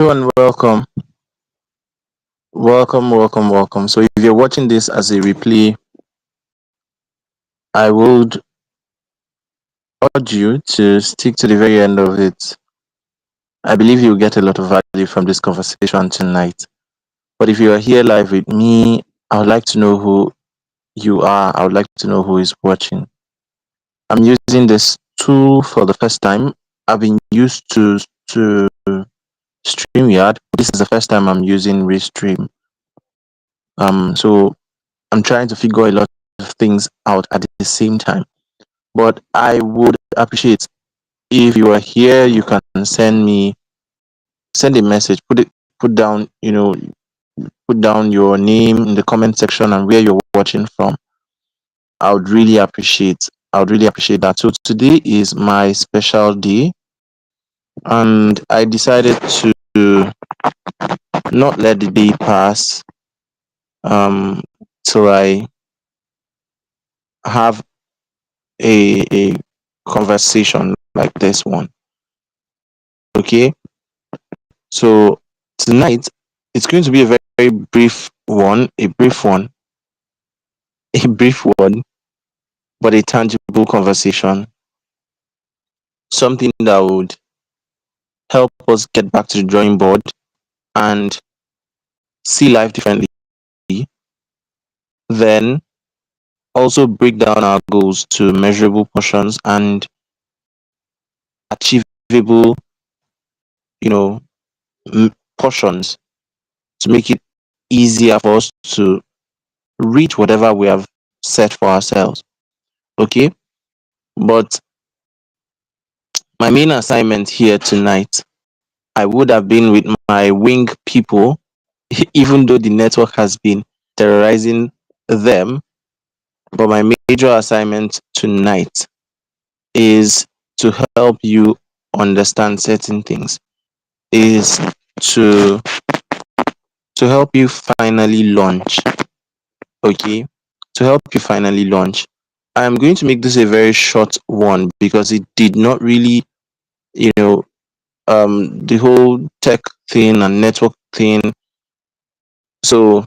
Everyone, welcome. So, if you're watching this as a replay, I would urge you to stick to the very end of it. I believe you'll get a lot of value from this conversation tonight. But if you are here live with me, I would like to know who you are. I would like to know who is watching. I'm using this tool for the first time. I've been used to StreamYard. This is the first time I'm using Restream. So I'm trying to figure a lot of things out at the same time. But I would appreciate if you are here, you can send a message, put down, put down your name in the comment section and where you're watching from. I would really appreciate that. So today is my special day, and I decided to not let the day pass um till I have a conversation like this one. Okay, so tonight it's going to be a very brief one, a brief one, but a tangible conversation, something that would help us get back to the drawing board and see life differently, then also break down our goals to measurable portions and achievable, you know, portions to make it easier for us to reach whatever we have set for ourselves. Okay, but my main assignment here tonight, I would have been with my wing people, even though the network has been terrorizing them. But my major assignment tonight is to help you understand certain things, is to to help you finally launch. Okay, to help you finally launch. I am going to make this a very short one because it did not really, you know, the whole tech thing and network thing. So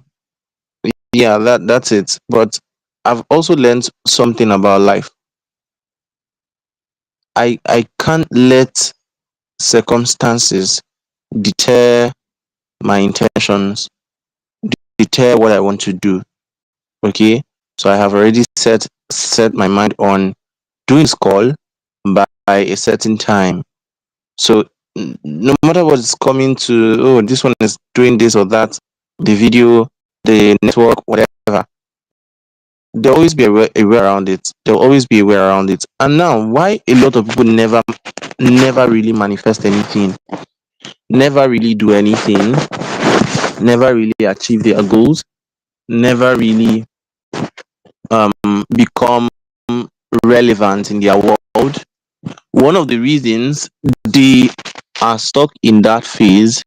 yeah, that's it. But I've also learned something about life. I can't let circumstances deter my intentions, deter what I want to do. Okay, so I have already set my mind on doing this call by a certain time. So no matter what's coming to, oh, this one is doing this or that, the video, the network, whatever, there'll always be a way around it. There'll always be a way around it. And now, why a lot of people never really manifest anything, never really do anything, never really achieve their goals, never really become relevant in their world. One of the reasons they are stuck in that phase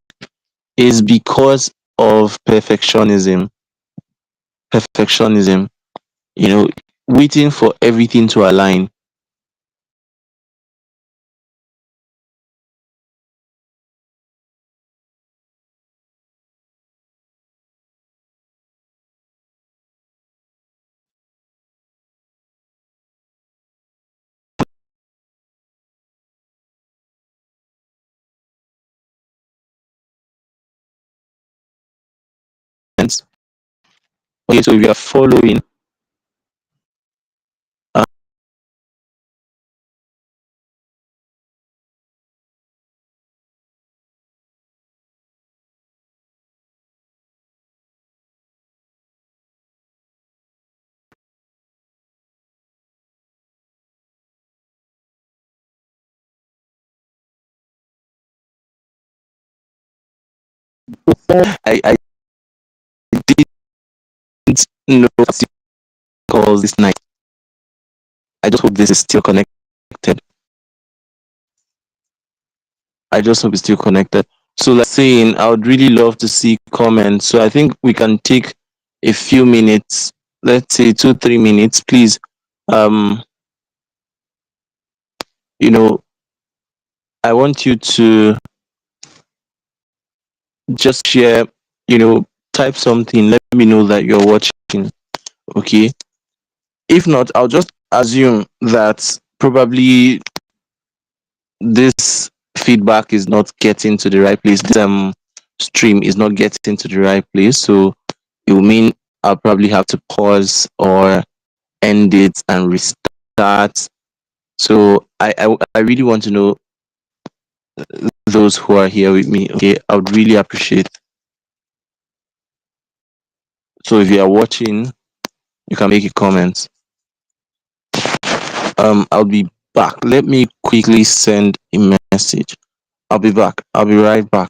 is because of perfectionism, you know, waiting for everything to align. Okay, so if you are following, uh, I didn't know calls this night. I just hope this is still connected. I just hope it's still connected. So, like saying, I would really love to see comments. So, I think we can take a few minutes, let's say 2 3 minutes, please. Um, you know, I want you to just share, type something, let me know that you're watching. Okay. If not, I'll just assume that probably this feedback is not getting to the right place. This stream is not getting to the right place. So it will mean I'll probably have to pause or end it and restart. So I really want to know those who are here with me. Okay, I would really appreciate. So if you are watching, you can make a comment. I'll be back. Let me quickly send a message. I'll be back. I'll be right back.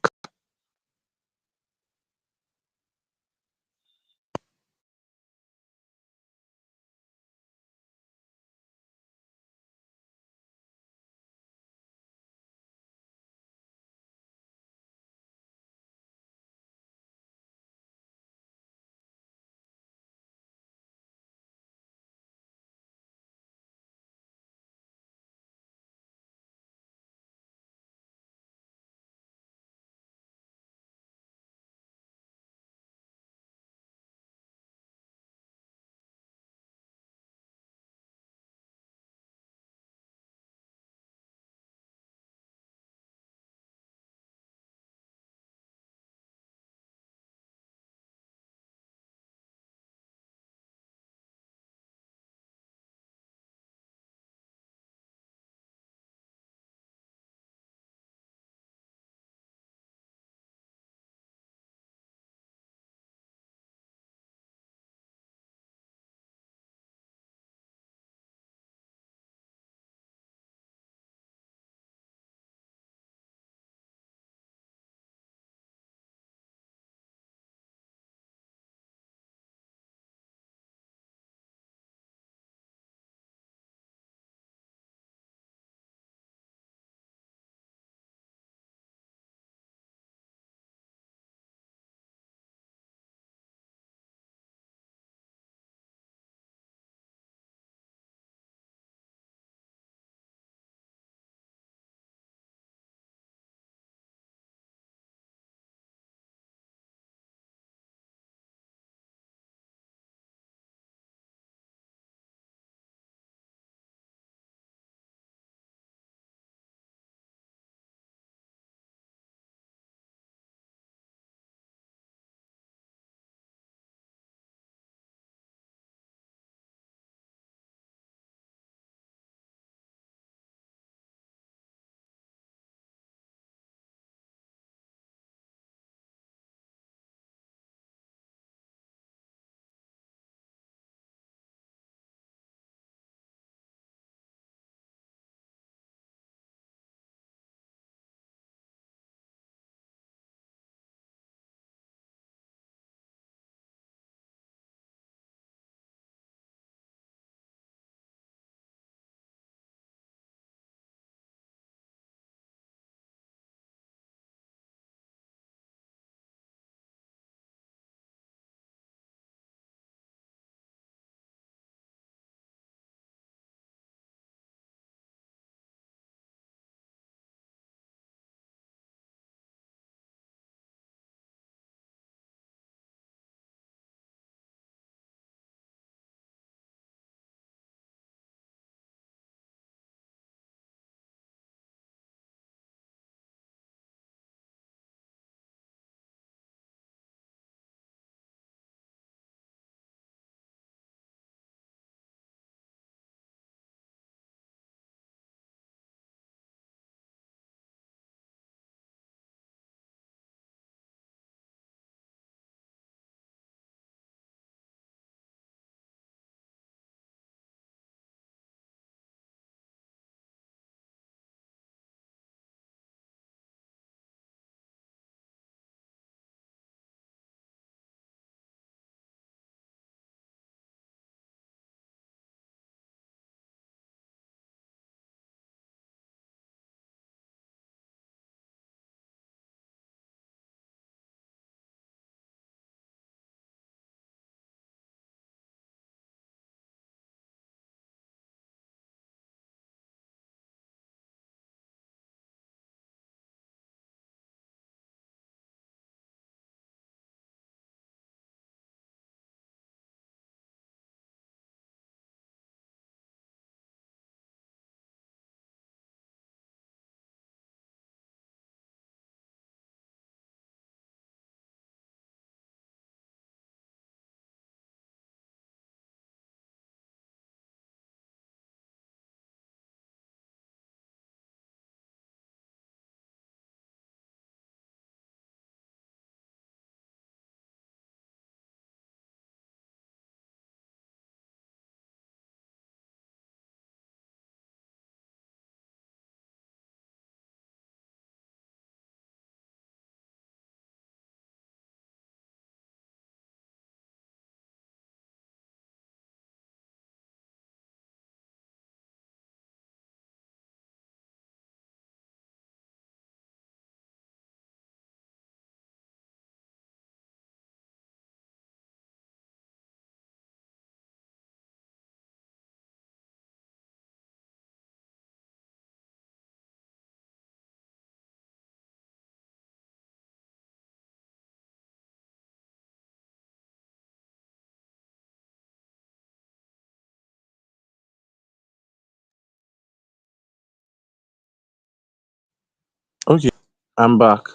Okay, I'm back.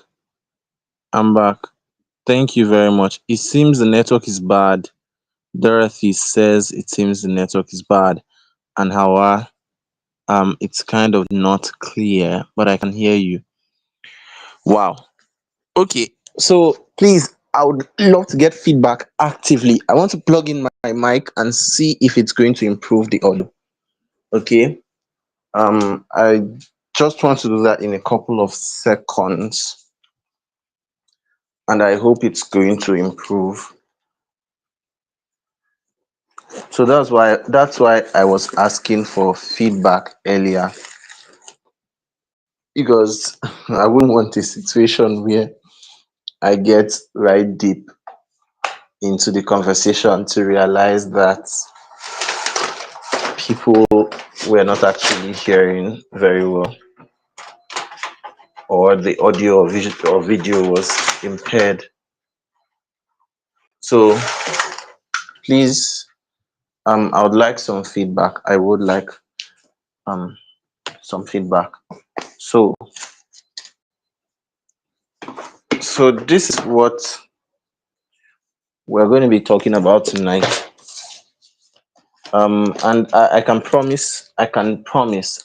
I'm back. Thank you very much. It seems the network is bad. Dorothy says it seems the network is bad, and how it's kind of not clear, but I can hear you. Wow. Okay. So please, I would love to get feedback actively. I want to plug in my mic and see if it's going to improve the audio. Okay. I just want to do that in a couple of seconds, and I hope it's going to improve. So that's why I was asking for feedback earlier, because I wouldn't want a situation where I get right deep into the conversation to realize that people were not actually hearing very well, or the audio or video was impaired. So please, I would like some feedback. I would like um some feedback. So this is what we're going to be talking about tonight. And I can promise, I can promise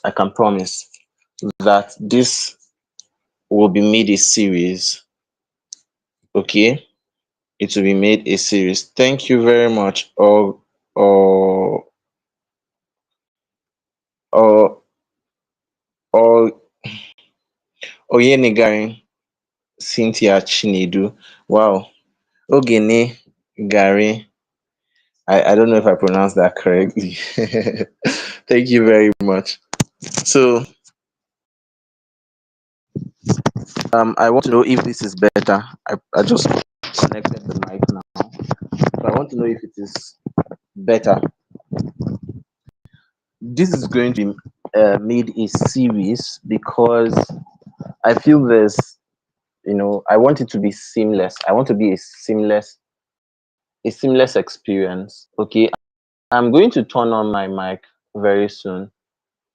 that this will be made a series. Okay, it will be made a series. Thank you very much. Or or or Oyenigari Cynthia Chinedu. Wow. Ogene Gary. I don't know if I pronounced that correctly. Thank you very much. So I want to know if this is better. I just connected the mic now. So I want to know if it is better. This is going to be made a series because I feel I want it to be seamless. I want to be a seamless experience. Okay, I'm going to turn on my mic very soon.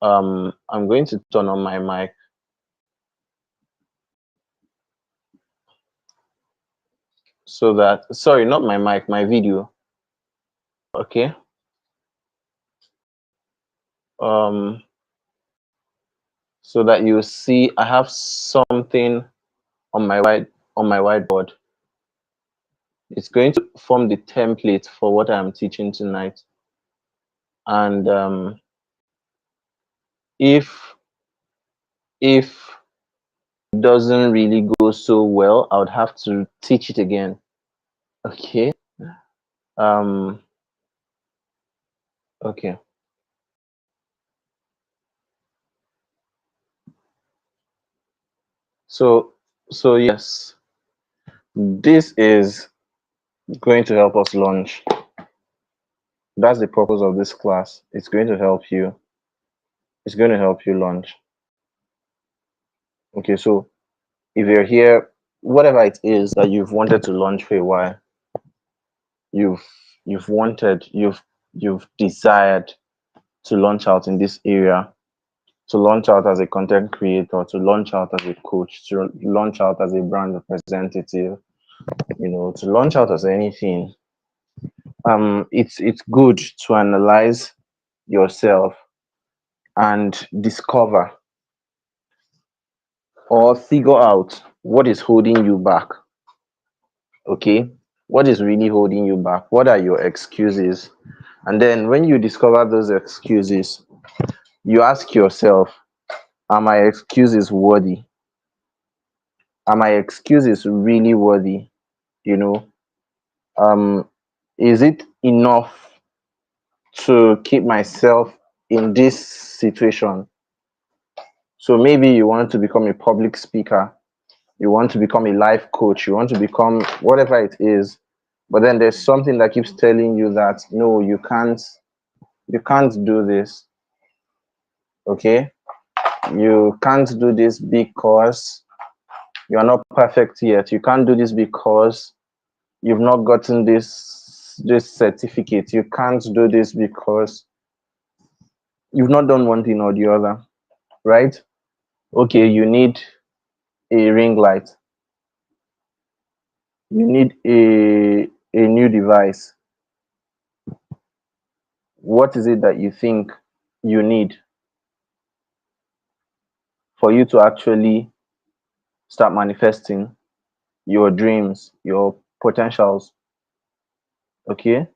I'm going to turn on my mic so that, sorry, not my mic, my video. Okay. Um, so that you see I have something on my whiteboard. It's going to form the template for what I'm teaching tonight. And if if it doesn't really go so well, I would have to teach it again. Okay. Um. Okay. So yes, this is going to help us launch. That's the purpose of this class. It's going to help you. It's going to help you launch. Okay. So if you're here, whatever it is that you've wanted to launch for a while, you've you've desired to launch out in this area, to launch out as a content creator, to launch out as a coach, to launch out as a brand representative, to launch out as anything. It's good to analyze yourself and discover or figure out what is holding you back. Okay, what is really holding you back? What are your excuses? And then when you discover those excuses, you ask yourself, are my excuses worthy? Are my excuses really worthy? You know, um, is it enough to keep myself in this situation? So maybe you want to become a public speaker, you want to become a life coach, you want to become whatever it is, but then there's something that keeps telling you that no, you can't do this. Okay, you can't do this because you are not perfect yet. You can't do this because you've not gotten this certificate. You can't do this because you've not done one thing or the other, right? Okay, you need a ring light, you need a new device. What is it that you think you need for you to actually start manifesting your dreams, your potentials? Okay.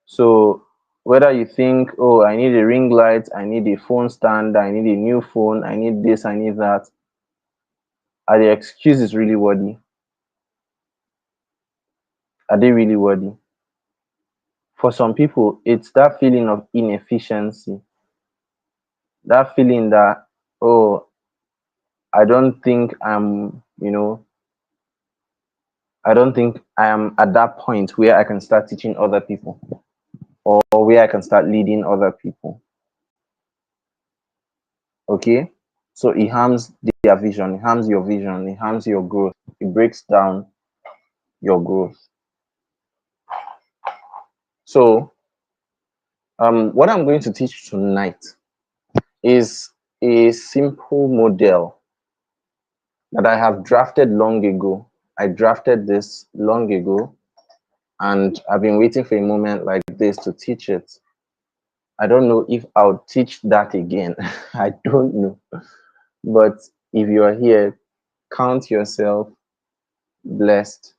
So whether you think, oh, I need a ring light, I need a phone stand, I need a new phone, I need this, I need that, are the excuses really worthy? Are they really worthy? For some people, it's that feeling of inefficiency, that feeling that, oh, I don't think I don't think I am at that point where I can start teaching other people, or where I can start leading other people. Okay. So it harms their vision, it harms your vision, it harms your growth, it breaks down your growth. So what I'm going to teach tonight is a simple model that I have drafted long ago. I drafted this long ago, and I've been waiting for a moment like this to teach it. I don't know if I'll teach that again. I don't know. But if you're here, count yourself blessed.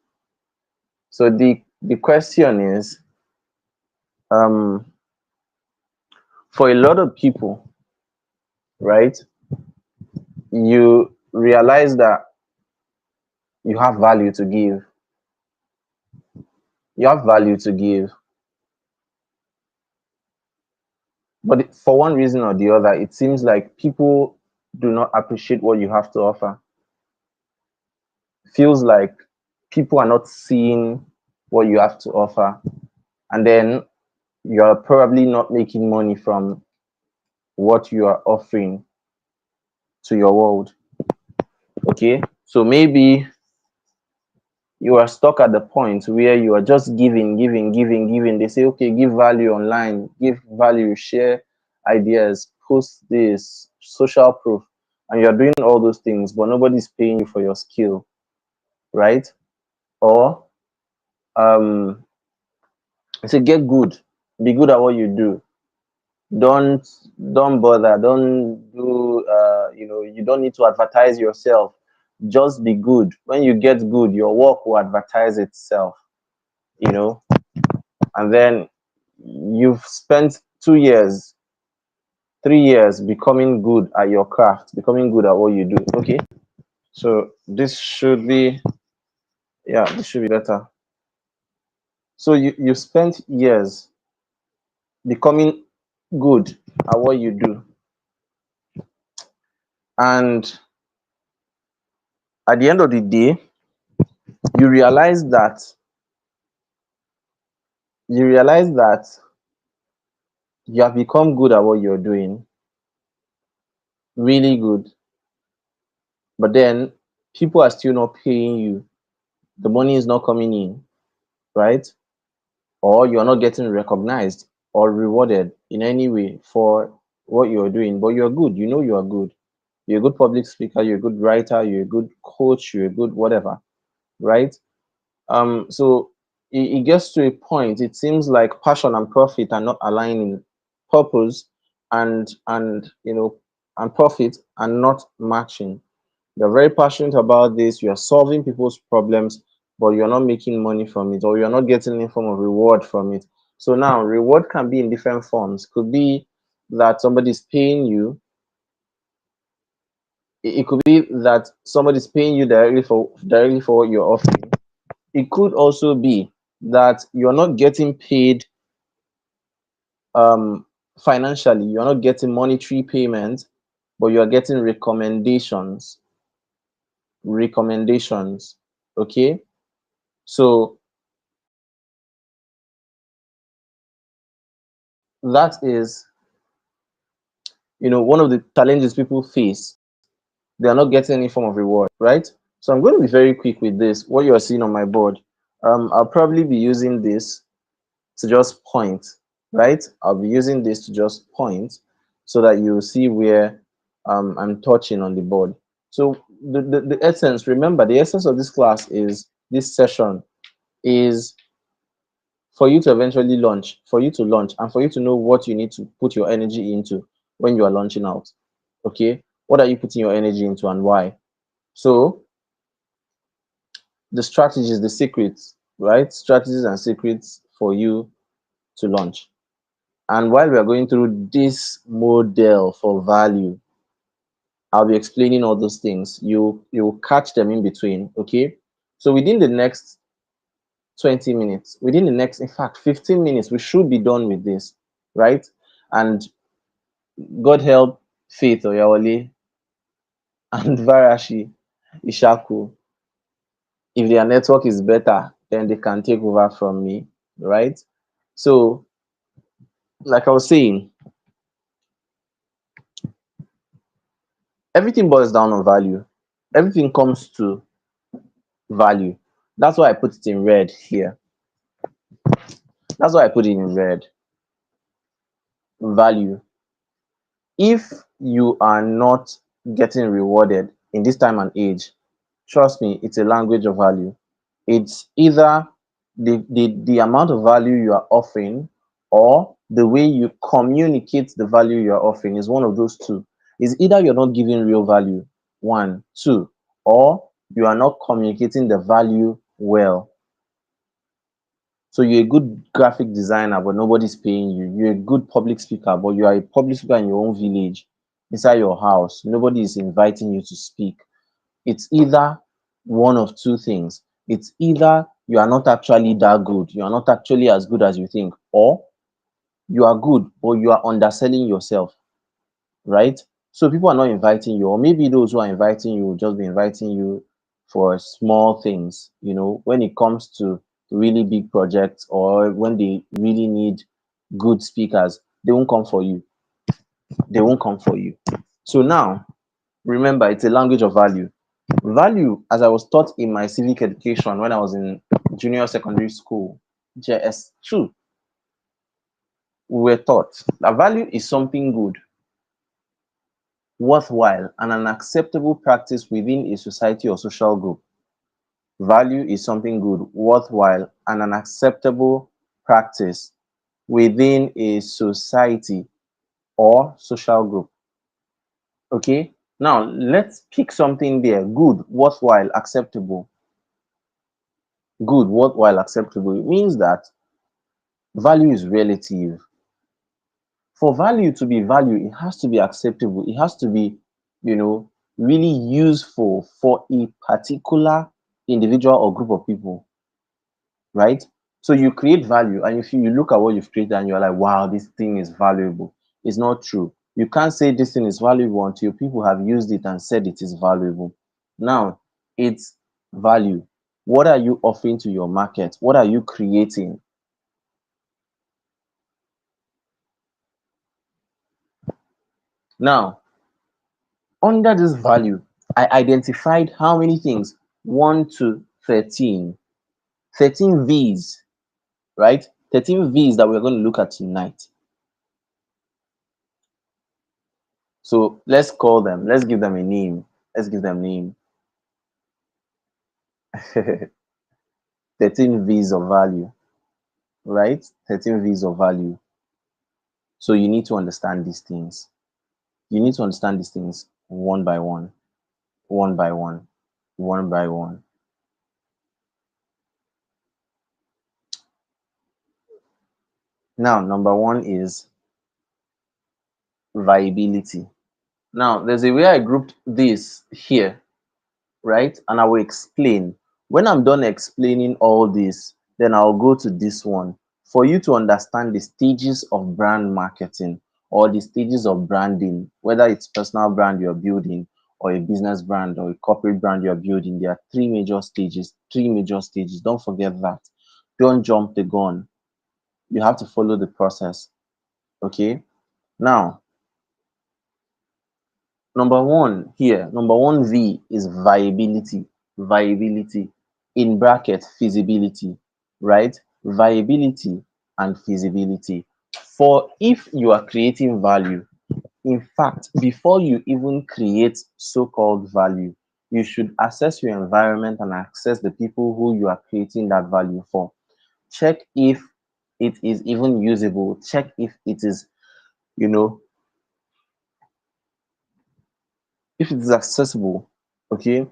So the question is, um, for a lot of people, right? You realize that you have value to give. You have value to give, but for one reason or the other, it seems like people do not appreciate what you have to offer. Feels like people are not seeing what you have to offer, and then you're probably not making money from what you are offering to your world. Okay, so maybe you are stuck at the point where you are just giving. They say, okay, give value online, give value, share ideas, post this, social proof, and you're doing all those things, but nobody's paying you for your skill, right? Or say, get good, be good at what you do. don't don't bother, don't do you don't need to advertise yourself. Just be good. When you get good, your work will advertise itself, you know. And then you've spent 2 years, 3 years becoming good at your craft, becoming good at what you do. Okay, so this should be, yeah, this should be better. So you spent years becoming good at what you do, and at the end of the day, you realize that you realize that you have become good at what you're doing, really good, but then people are still not paying you. The money is not coming in, right? Or you're not getting recognized or rewarded in any way for what you're doing, but you're good. You know you are good. You're a good public speaker, you're a good writer, you're a good coach, you're a good whatever, right? So it gets to a point, it seems like passion and profit are not aligning. Purpose and profit are not matching. You're very passionate about this, you're solving people's problems, but you're not making money from it, or you're not getting any form of reward from it. So now reward can be in different forms. Could be that somebody's paying you. It could be that somebody's paying you directly for what you're offering. It could also be that you're not getting paid um financially, you're not getting monetary payment, but you're getting recommendations. Okay, so that is, one of the challenges people face. They are not getting any form of reward, right? So I'm going to be very quick with this. What you are seeing on my board, I'll probably be using this to just point, right? I'll be using this to just point so that you see where I'm touching on the board. So the essence, remember, the essence of this class is this session is for you to eventually launch, for you to launch, and for you to know what you need to put your energy into when you are launching out. Okay, what are you putting your energy into and why? So the strategies, the secrets, right? Strategies and secrets for you to launch. And while we are going through this model for value, I'll be explaining all those things. You'll catch them in between. Okay. So within the next 20 minutes, within the next, in fact, 15 minutes, we should be done with this, right? And God help Faith Oyawale and Varashi Ishaku. If their network is better, then they can take over from me, right? So, like I was saying, everything boils down on value. Everything comes to value. That's why I put it in red here. That's why I put it in red. Value. If you are not getting rewarded in this time and age, trust me, it's a language of value. It's either the amount of value you are offering or the way you communicate the value you are offering is one of those two. Is either you're not giving real value, one, two, or you are not communicating the value well. So you're a good graphic designer, but nobody's paying you. You're a good public speaker, but you are a public speaker in your own village, inside your house. Nobody is inviting you to speak. It's either one of two things. It's either you are not actually that good, you are not actually as good as you think, or you are good, but you are underselling yourself, right? So people are not inviting you, or maybe those who are inviting you will just be inviting you for small things, when it comes to really big projects or when they really need good speakers, they won't come for you. They won't come for you. So now, remember, it's a language of value. Value, as I was taught in my civic education when I was in junior secondary school, JS2, we were taught that value is something good, worthwhile, and an acceptable practice within a society or social group. Value is something good, worthwhile, and an acceptable practice within a society or social group. Okay? Now, let's pick something there. Good, worthwhile, acceptable. Good, worthwhile, acceptable. It means that value is relative. For value to be value, it has to be acceptable. It has to be, really useful for a particular individual or group of people, right? So you create value, and if you look at what you've created and you're like, wow, this thing is valuable. It's not true. You can't say this thing is valuable until people have used it and said it is valuable. Now, it's value. What are you offering to your market? What are you creating? Now, under this value, I identified how many things? 1 to 13. 13 V's, right? 13 V's that we're going to look at tonight. So let's call them, let's give them a name. Let's give them name. 13 V's of value, right? 13 V's of value. So you need to understand these things. You need to understand these things one by one, one by one, one by one. Now, number one is viability. Now, there's a way I grouped this here, right? And I will explain. When I'm done explaining all this, then I'll go to this one for you to understand the stages of brand marketing or the stages of branding, whether it's personal brand you're building or a business brand or a corporate brand you're building. There are three major stages, three major stages. Don't forget that. Don't jump the gun. You have to follow the process. Okay. Now, number one V is viability. Viability in bracket feasibility, right? Viability and feasibility. For if you are creating value, in fact, before you even create so-called value, you should assess your environment and assess the people who you are creating that value for. Check if it is even usable. Check if it is, you know, if it is accessible. Okay,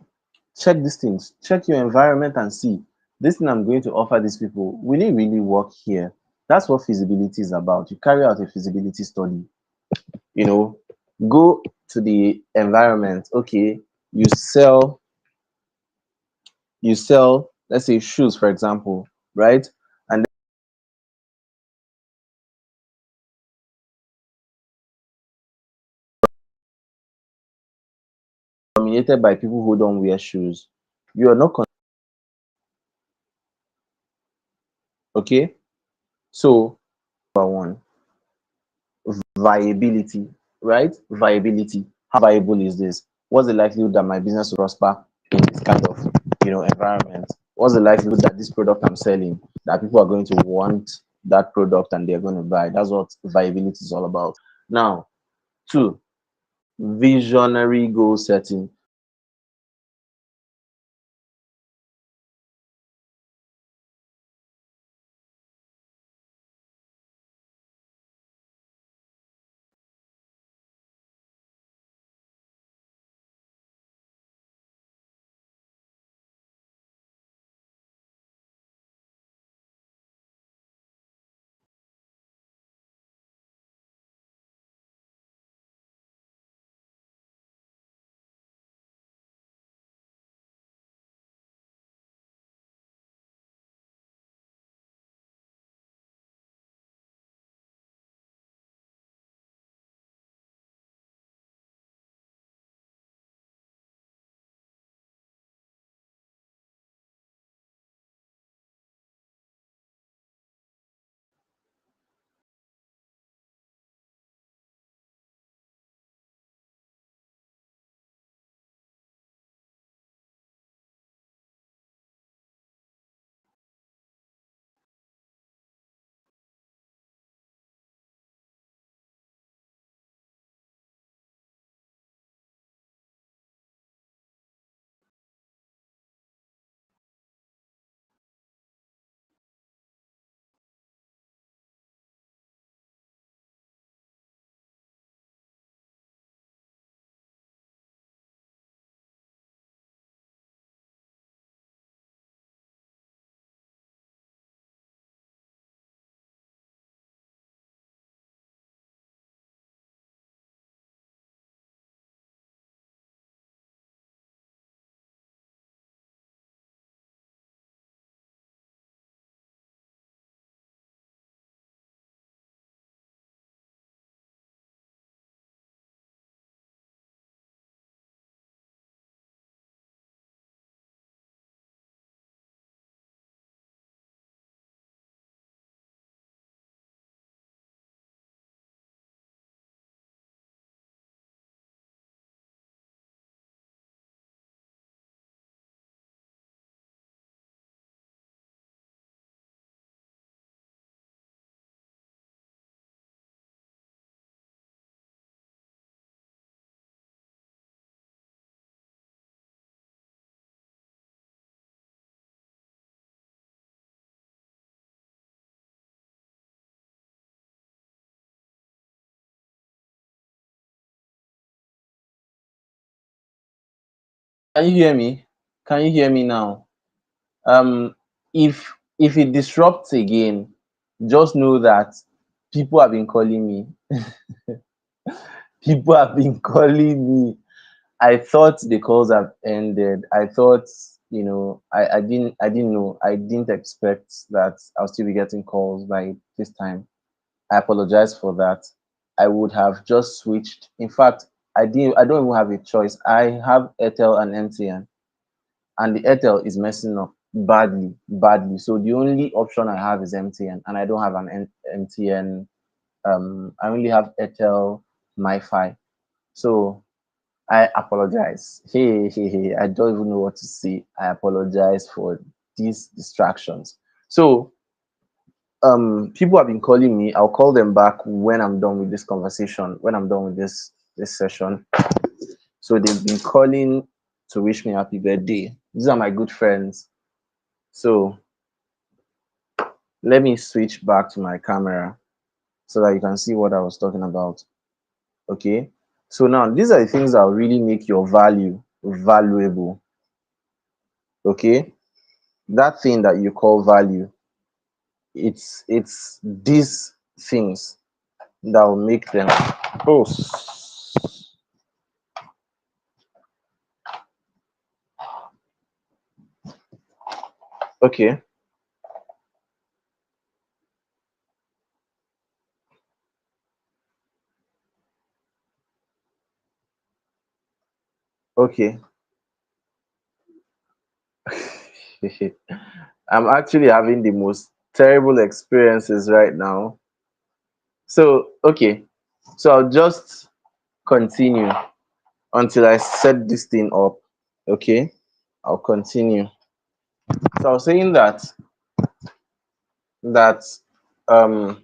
check these things. Check your environment and see, this thing I'm going to offer these people, will it really work here? That's what feasibility is about. You carry out a feasibility study, you know, go to the environment. Okay, you sell, let's say shoes, for example, right? And dominated by people who don't wear shoes. You are not okay. So number one, viability, right? Viability. How viable is this? What's the likelihood that my business will prosper in this kind of, environment? What's the likelihood that this product I'm selling, that people are going to want that product and they're going to buy? That's what viability is all about. Now, two, visionary goal setting. Can you hear me? Can you hear me now? If it disrupts again, just know that people have been calling me. People have been calling me. I thought the calls have ended. I thought, I didn't know. I didn't expect that I'll still be getting calls by this time. I apologize for that. I would have just switched. In fact, I don't even have a choice. I have Airtel and MTN, and the Airtel is messing up badly, badly. So the only option I have is MTN, and I don't have an MTN. I only have Airtel MiFi. So I apologize. Hey, hey, hey, I don't even know what to say. I apologize for these distractions. So, people have been calling me. I'll call them back when I'm done with this conversation, when I'm done with this session. So they've been calling. to wish me happy birthday. These are my good friends. So let me switch back to my camera so that you can see what I was talking about. Okay. So now these are the things that will really make your value valuable. Okay. That thing that you call value, it's these things that will make them. Oh, okay. Okay. I'm actually having the most terrible experiences right now. So, okay. So I'll just continue until I set this thing up. Okay. I'll continue. So I was saying that um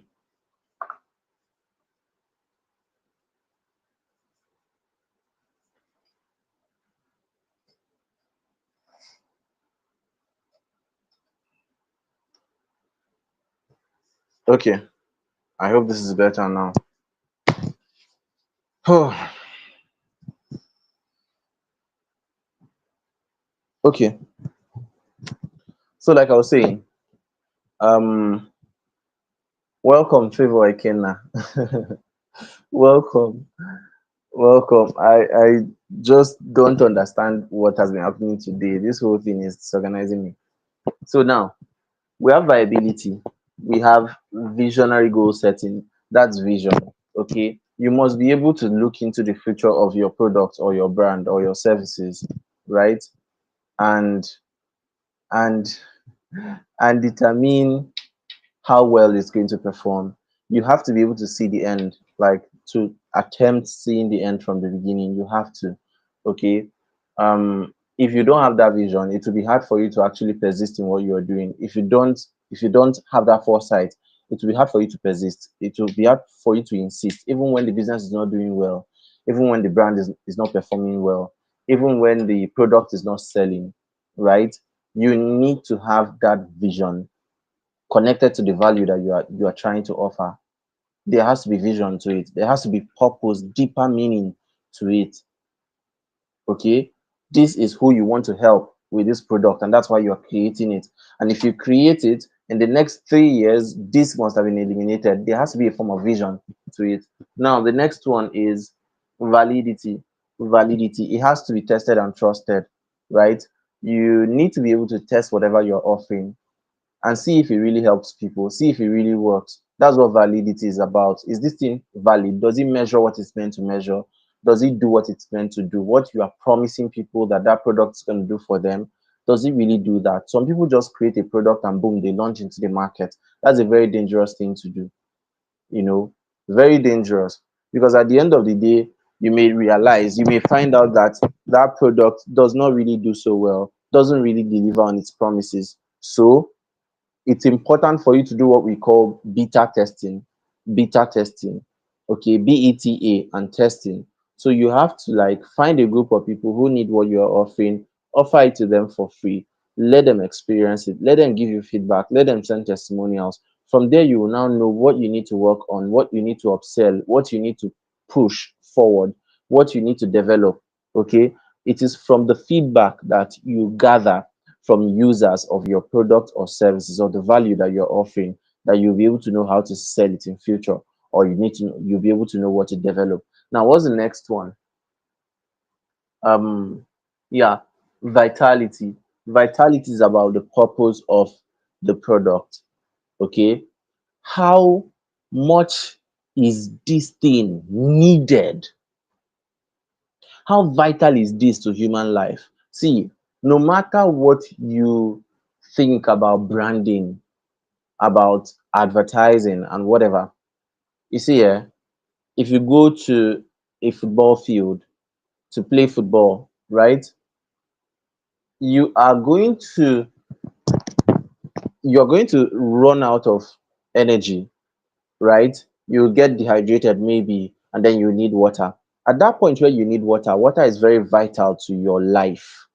okay. I hope this is better now. Okay. So like I was saying, um welcome Favor Ikenna. Welcome. Welcome. I just don't understand what has been happening today. This whole thing is disorganizing me. So now we have viability, we have visionary goal setting. That's vision. Okay. You must be able to look into the future of your product or your brand or your services, right? And and and determine how well it's going to perform. You have to be able to see the end, like to attempt seeing the end from the beginning. You have to, okay. If you don't have that vision, it will be hard for you to actually persist in what you are doing. If you don't have that foresight, it will be hard for you to persist. It will be hard for you to insist, even when the business is not doing well, even when the brand is not performing well, even when the product is not selling, right? You need to have that vision connected to the value that you are trying to offer. There has to be vision to it. There has to be purpose, deeper meaning to it. Okay, this is who you want to help with this product, and that's why you are creating it. And if you create it in the next 3 years, this must have been eliminated. There has to be a form of vision to it. Now, the next one is validity. Validity. It has to be tested and trusted, right? You need to be able to test whatever you're offering and see if it really helps people, see if it really works. That's what validity is about. Is this thing valid? Does it measure what it's meant to measure? Does it do what it's meant to do? What you are promising people that that product is going to do for them, does it really do that? Some people just create a product and boom, they launch into the market. That's a very dangerous thing to do, you know, very dangerous. Because at the end of the day, you may find out that that product does not really do so well, doesn't really deliver on its promises. So it's important for you to do what we call beta testing. Beta testing. Okay, BETA and testing. So you have to like find a group of people who need what you're offering, offer it to them for free, let them experience it, let them give you feedback, let them send testimonials. From there, you will now know what you need to work on, what you need to upsell, what you need to push forward, what you need to develop. Okay, it is from the feedback that you gather from users of your product or services or the value that you're offering that you'll be able to know how to sell it in future, or you'll be able to know what to develop. Now, what's the next one? um yeah, vitality. Vitality is about the purpose of the product. Okay, how much is this thing needed? How vital is this to human life? See, no matter what you think about branding, about advertising and whatever. You see, if you go to a football field to play football, right? You are going to you're going to run out of energy, right? You'll get dehydrated maybe, and then you need water. At that point where you need water, water is very vital to your life,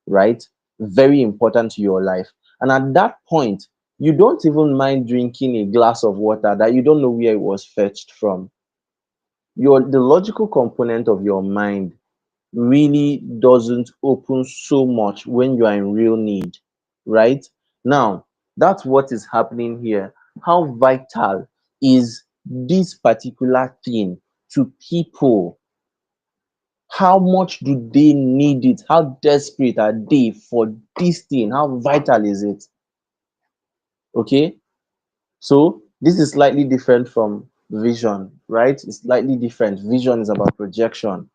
right? Very important to your life. And at that point, you don't even mind drinking a glass of water that you don't know where it was fetched from. The logical component of your mind really doesn't open so much when you are in real need, right? Now, that's what is happening here. How vital is this particular thing to people? How much do they need it? How desperate are they for this thing? How vital is it? Okay, so this is slightly different from vision, right? It's slightly different. Vision is about projection,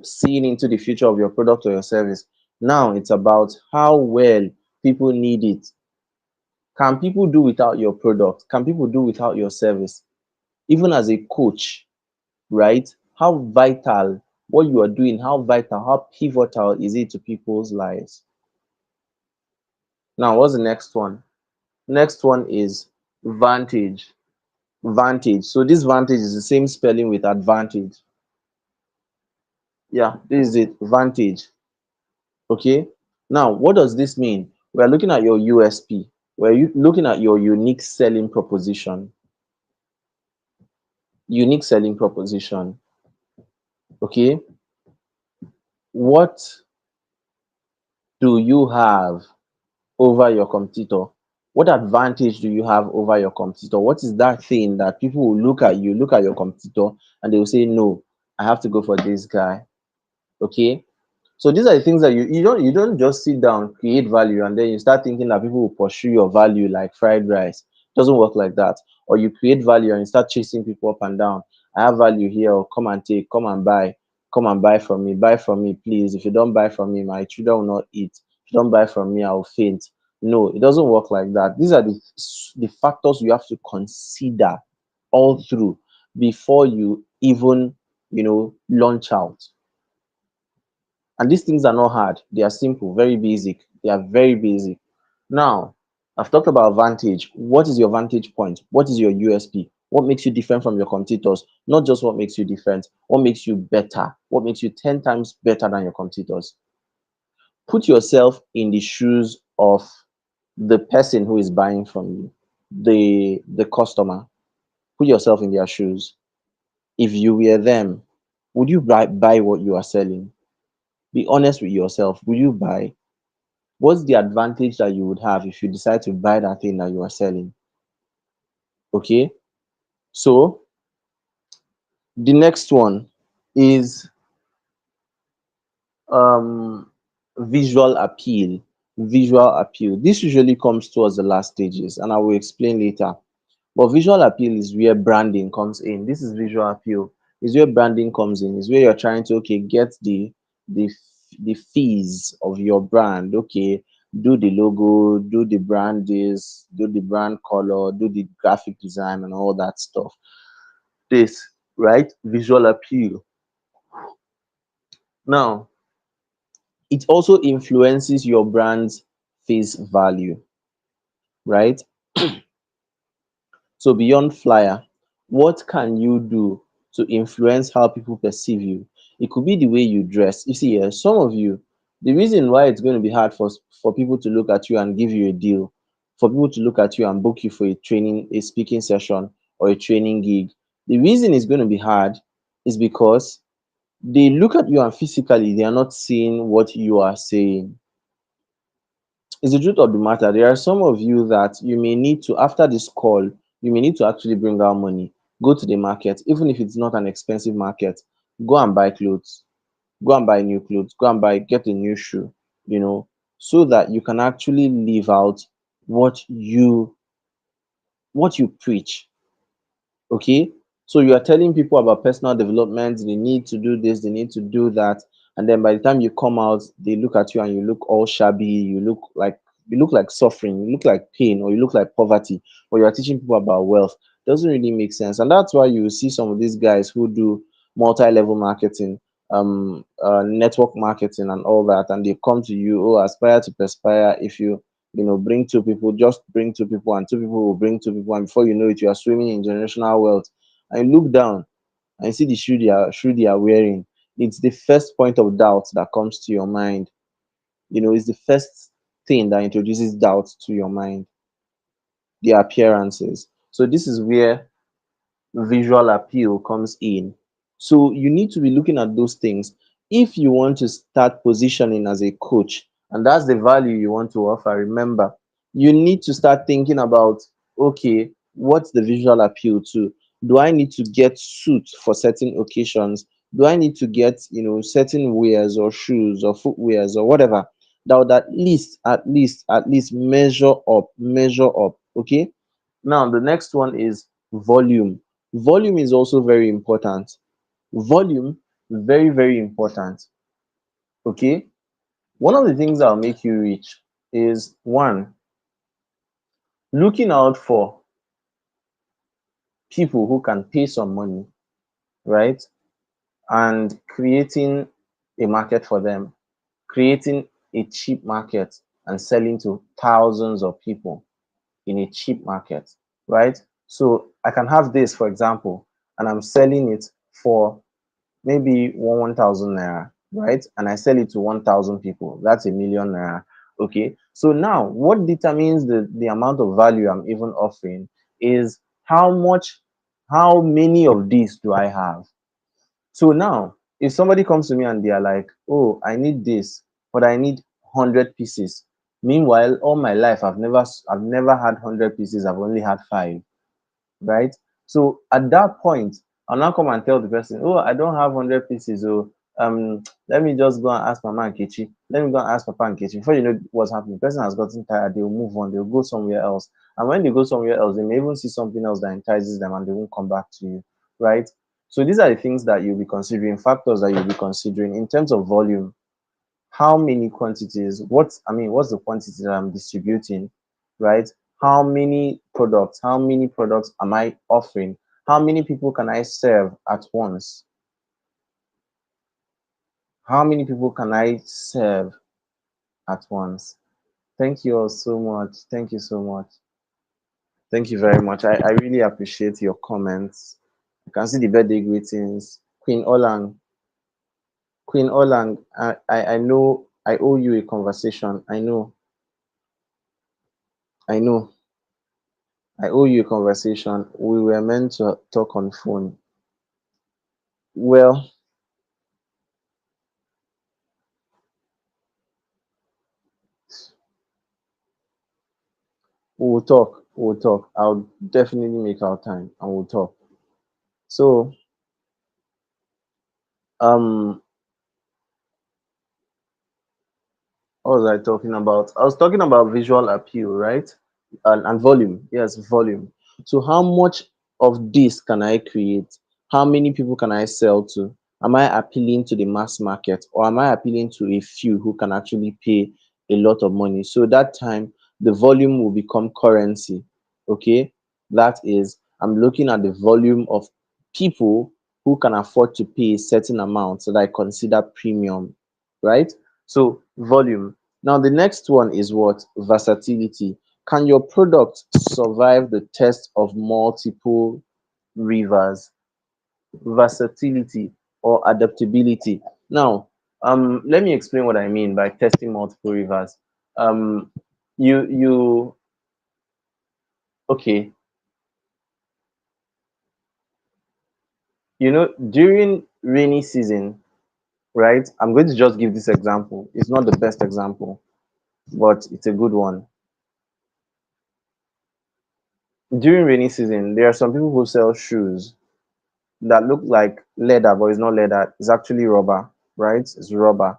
seeing into the future of your product or your service. Now it's about how well people need it. Can people do without your product? Can people do without your service? Even as a coach, right? How vital what you are doing, how vital, how pivotal is it to people's lives? Now, what's the next one? Next one is vantage. Vantage. So this vantage is the same spelling with advantage. Yeah, this is it. Vantage. Okay. Now, what does this mean? We're looking at your USP. Looking at your unique selling proposition. Unique selling proposition. Okay. What do you have over your competitor? What advantage do you have over your competitor? What is that thing that people will look at your competitor, and they will say, no, I have to go for this guy. Okay. So these are the things that you don't just sit down, create value, and then you start thinking that people will pursue your value like fried rice. It doesn't work like that. Or you create value and you start chasing people up and down. I have value here, or come and take, come and buy from me, please. If you don't buy from me, my children will not eat. If you don't buy from me, I will faint. No, it doesn't work like that. These are the factors you have to consider all through before you even launch out. And these things are not hard. They are simple, very basic. They are very basic. Now, I've talked about vantage. What is your vantage point? What is your USP? What makes you different from your competitors? Not just what makes you different, what makes you better? What makes you 10 times better than your competitors? Put yourself in the shoes of the person who is buying from you, the customer. Put yourself in their shoes. If you were them, would you buy what you are selling? Be honest with yourself. Will you buy? What's the advantage that you would have if you decide to buy that thing that you are selling? Okay. So the next one is um visual appeal. Visual appeal. This usually comes towards the last stages, and I will explain later. But visual appeal is where branding comes in. This is visual appeal. Is where branding comes in. Is where you're trying to get the the fees of your brand. Okay, do the logo, do the brand this, do the brand color, do the graphic design and all that stuff. This, right? Visual appeal. Now, it also influences your brand's face value, right? So beyond flyer, what can you do to influence how people perceive you? It could be the way you dress. You see, some of you, the reason why it's going to be hard for people to look at you and give you a deal, for people to look at you and book you for a speaking session or a training gig, the reason it's going to be hard is because they look at you and physically they are not seeing what you are saying. It's the truth of the matter. There are some of you that you may need to, after this call, you may need to actually bring out money, go to the market, even if it's not an expensive market, go and buy clothes, go and buy new clothes, get a new shoe, so that you can actually live out what you preach. Okay, so you are telling people about personal development, they need to do this, they need to do that, and then by the time you come out, they look at you and you look all shabby, you look like suffering, you look like pain, or you look like poverty, or you are teaching people about wealth. Doesn't really make sense. And that's why you see some of these guys who do multi-level marketing, network marketing and all that, and they come to you, oh, aspire to perspire. If you bring two people, just bring two people, and two people will bring two people, and before you know it, you are swimming in generational wealth. And you look down, and you see the shoe they are wearing, it's the first point of doubt that comes to your mind. It's the first thing that introduces doubt to your mind, the appearances. So this is where visual appeal comes in. So you need to be looking at those things if you want to start positioning as a coach, and that's the value you want to offer. Remember, you need to start thinking about, okay, what's the visual appeal to? Do I need to get suits for certain occasions? Do I need to get, certain wears or shoes or footwears or whatever that would at least measure up. Okay. Now the next one is volume. Volume is also very important. Volume, very, very important. Okay. One of the things that will make you rich is one, looking out for people who can pay some money, right? And creating a market for them, creating a cheap market and selling to thousands of people in a cheap market, right? So I can have this, for example, and I'm selling it for maybe 1,000 naira, right? And I sell it to 1,000 people. That's a million naira. Okay. So now, what determines the amount of value I'm even offering is how many of these do I have? So now, if somebody comes to me and they are like, "Oh, I need this, but I need 100 pieces." Meanwhile, all my life, I've never had 100 pieces. I've only had five, right? So at that point, I'll now come and tell the person, "Oh, I don't have 100 pieces. Oh, let me just go and ask Mama Nkechi. Let me go and ask Papa Nkechi." Before you know what's happening, the person has gotten tired. They'll move on. They'll go somewhere else. And when they go somewhere else, they may even see something else that entices them, and they won't come back to you, right? So these are the things that you'll be considering, factors that you'll be considering in terms of volume. How many quantities? What's the quantity that I'm distributing, right? How many products am I offering? How many people can I serve at once? How many people can I serve at once? Thank you all so much. Thank you so much. Thank you very much. I really appreciate your comments. I can see the birthday greetings. Queen Olang, I know I owe you a conversation. I know I owe you a conversation. We were meant to talk on phone. Well, we'll talk. We'll talk. I'll definitely make our time and we'll talk. So, um, what was I talking about? I was talking about visual appeal, right? And volume. Yes, volume. So, how much of this can I create? How many people can I sell to? Am I appealing to the mass market, or am I appealing to a few who can actually pay a lot of money? So, that time the volume will become currency. Okay. That is, I'm looking at the volume of people who can afford to pay a certain amount that I consider premium, right? So, volume. Now, the next one is what? Versatility. Can your product survive the test of multiple rivers? Versatility or adaptability. Now, let me explain what I mean by testing multiple rivers. Um, you okay? During rainy season, right? I'm going to just give this example. It's not the best example, but it's a good one. During rainy season, there are some people who sell shoes that look like leather, but it's not leather. It's actually rubber, right? It's rubber.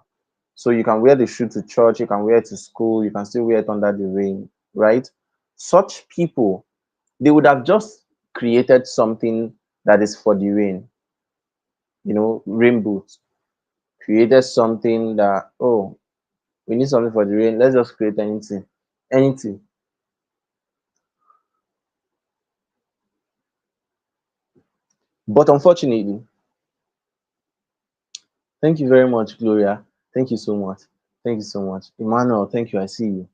So you can wear the shoe to church, you can wear it to school, you can still wear it under the rain, right? Such people, they would have just created something that is for the rain, rain boots. Created something that, oh, we need something for the rain. Let's just create anything. Anything. But unfortunately, thank you very much, Gloria. Thank you so much. Thank you so much. Emmanuel, thank you. I see you.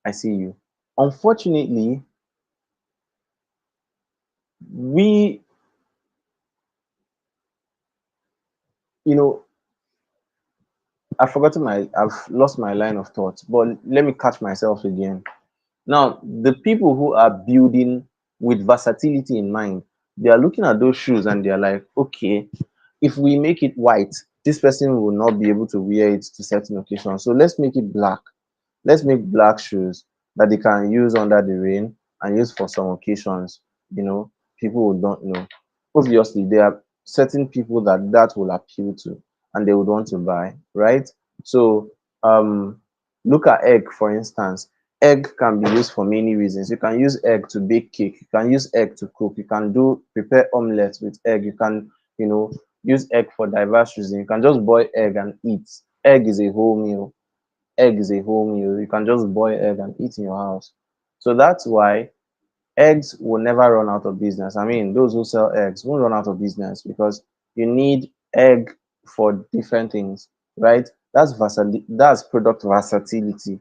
I see you. Unfortunately, we you know, I've lost my line of thought, but let me catch myself again. Now, the people who are building with versatility in mind, they are looking at those shoes and they're like, okay, if we make it white, this person will not be able to wear it to certain occasions. So let's make it black. Let's make black shoes that they can use under the rain and use for some occasions. You know, people who don't know. Obviously, there are certain people that that will appeal to and they would want to buy, right? So, um, look at egg, for instance. Egg can be used for many reasons. You can use egg to bake cake. You can use egg to cook. You can do prepare omelets with egg. You can, you know, use egg for diverse reasons. You can just boil egg and eat. Egg is a whole meal. Egg is a whole meal. You can just boil egg and eat in your house. So that's why eggs will never run out of business. I mean, those who sell eggs won't run out of business because you need egg for different things, right? That's product versatility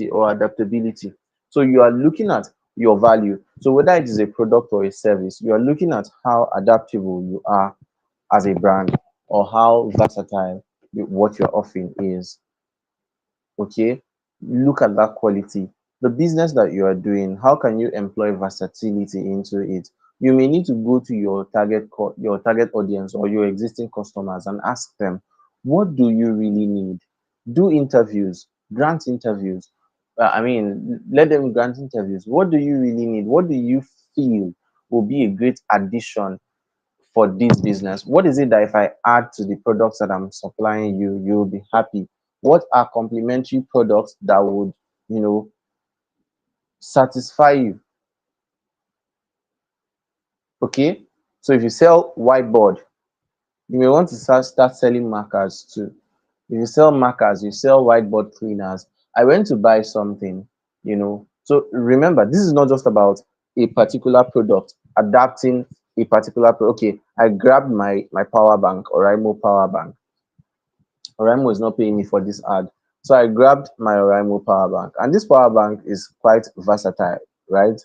or adaptability. So you are looking at your value. So whether it is a product or a service, you are looking at how adaptable you are as a brand or how versatile what you're offering is. Okay, look at that quality. The business that you are doing, how can you employ versatility into it? You may need to go to your target audience or your existing customers and ask them, what do you really need? Do interviews, grant interviews. Let them grant interviews. What do you really need? What do you feel will be a great addition for this business? What is it that if I add to the products that I'm supplying you, you'll be happy? What are complementary products that would, you know, satisfy you? Okay. So if you sell whiteboard, you may want to start selling markers too. If you sell markers, you sell whiteboard cleaners. I went to buy something, you know. So remember, this is not just about a particular product, adapting a particular okay, I grabbed my power bank, Oraimo power bank. Oraimo is not paying me for this ad. So I grabbed my Oraimo power bank. And this power bank is quite versatile, right?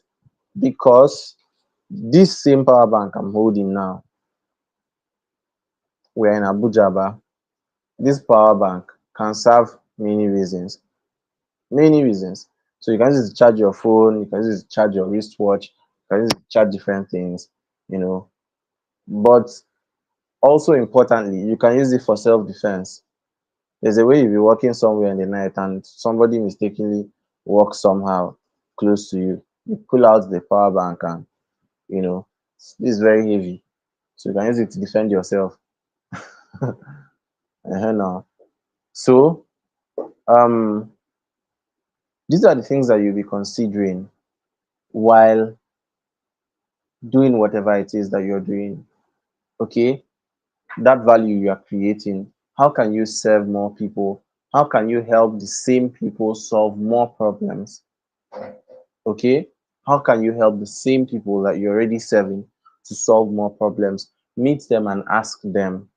Because this same power bank I'm holding now, we're in Abuja, this power bank can serve many reasons. Many reasons. So you can use it to charge your phone, you can use it to charge your wristwatch, you can use it to charge different things, you know. But also importantly, you can use it for self-defense. There's a way you'll be walking somewhere in the night and somebody mistakenly walks somehow close to you. You pull out the power bank and, you know, this is very heavy. So you can use it to defend yourself. Now. So um these are the things that you'll be considering while doing whatever it is that you're doing. Okay, that value you are creating, how can you serve more people? How can you help the same people solve more problems? Okay, how can you help the same people that you're already serving to solve more problems? Meet them and ask them.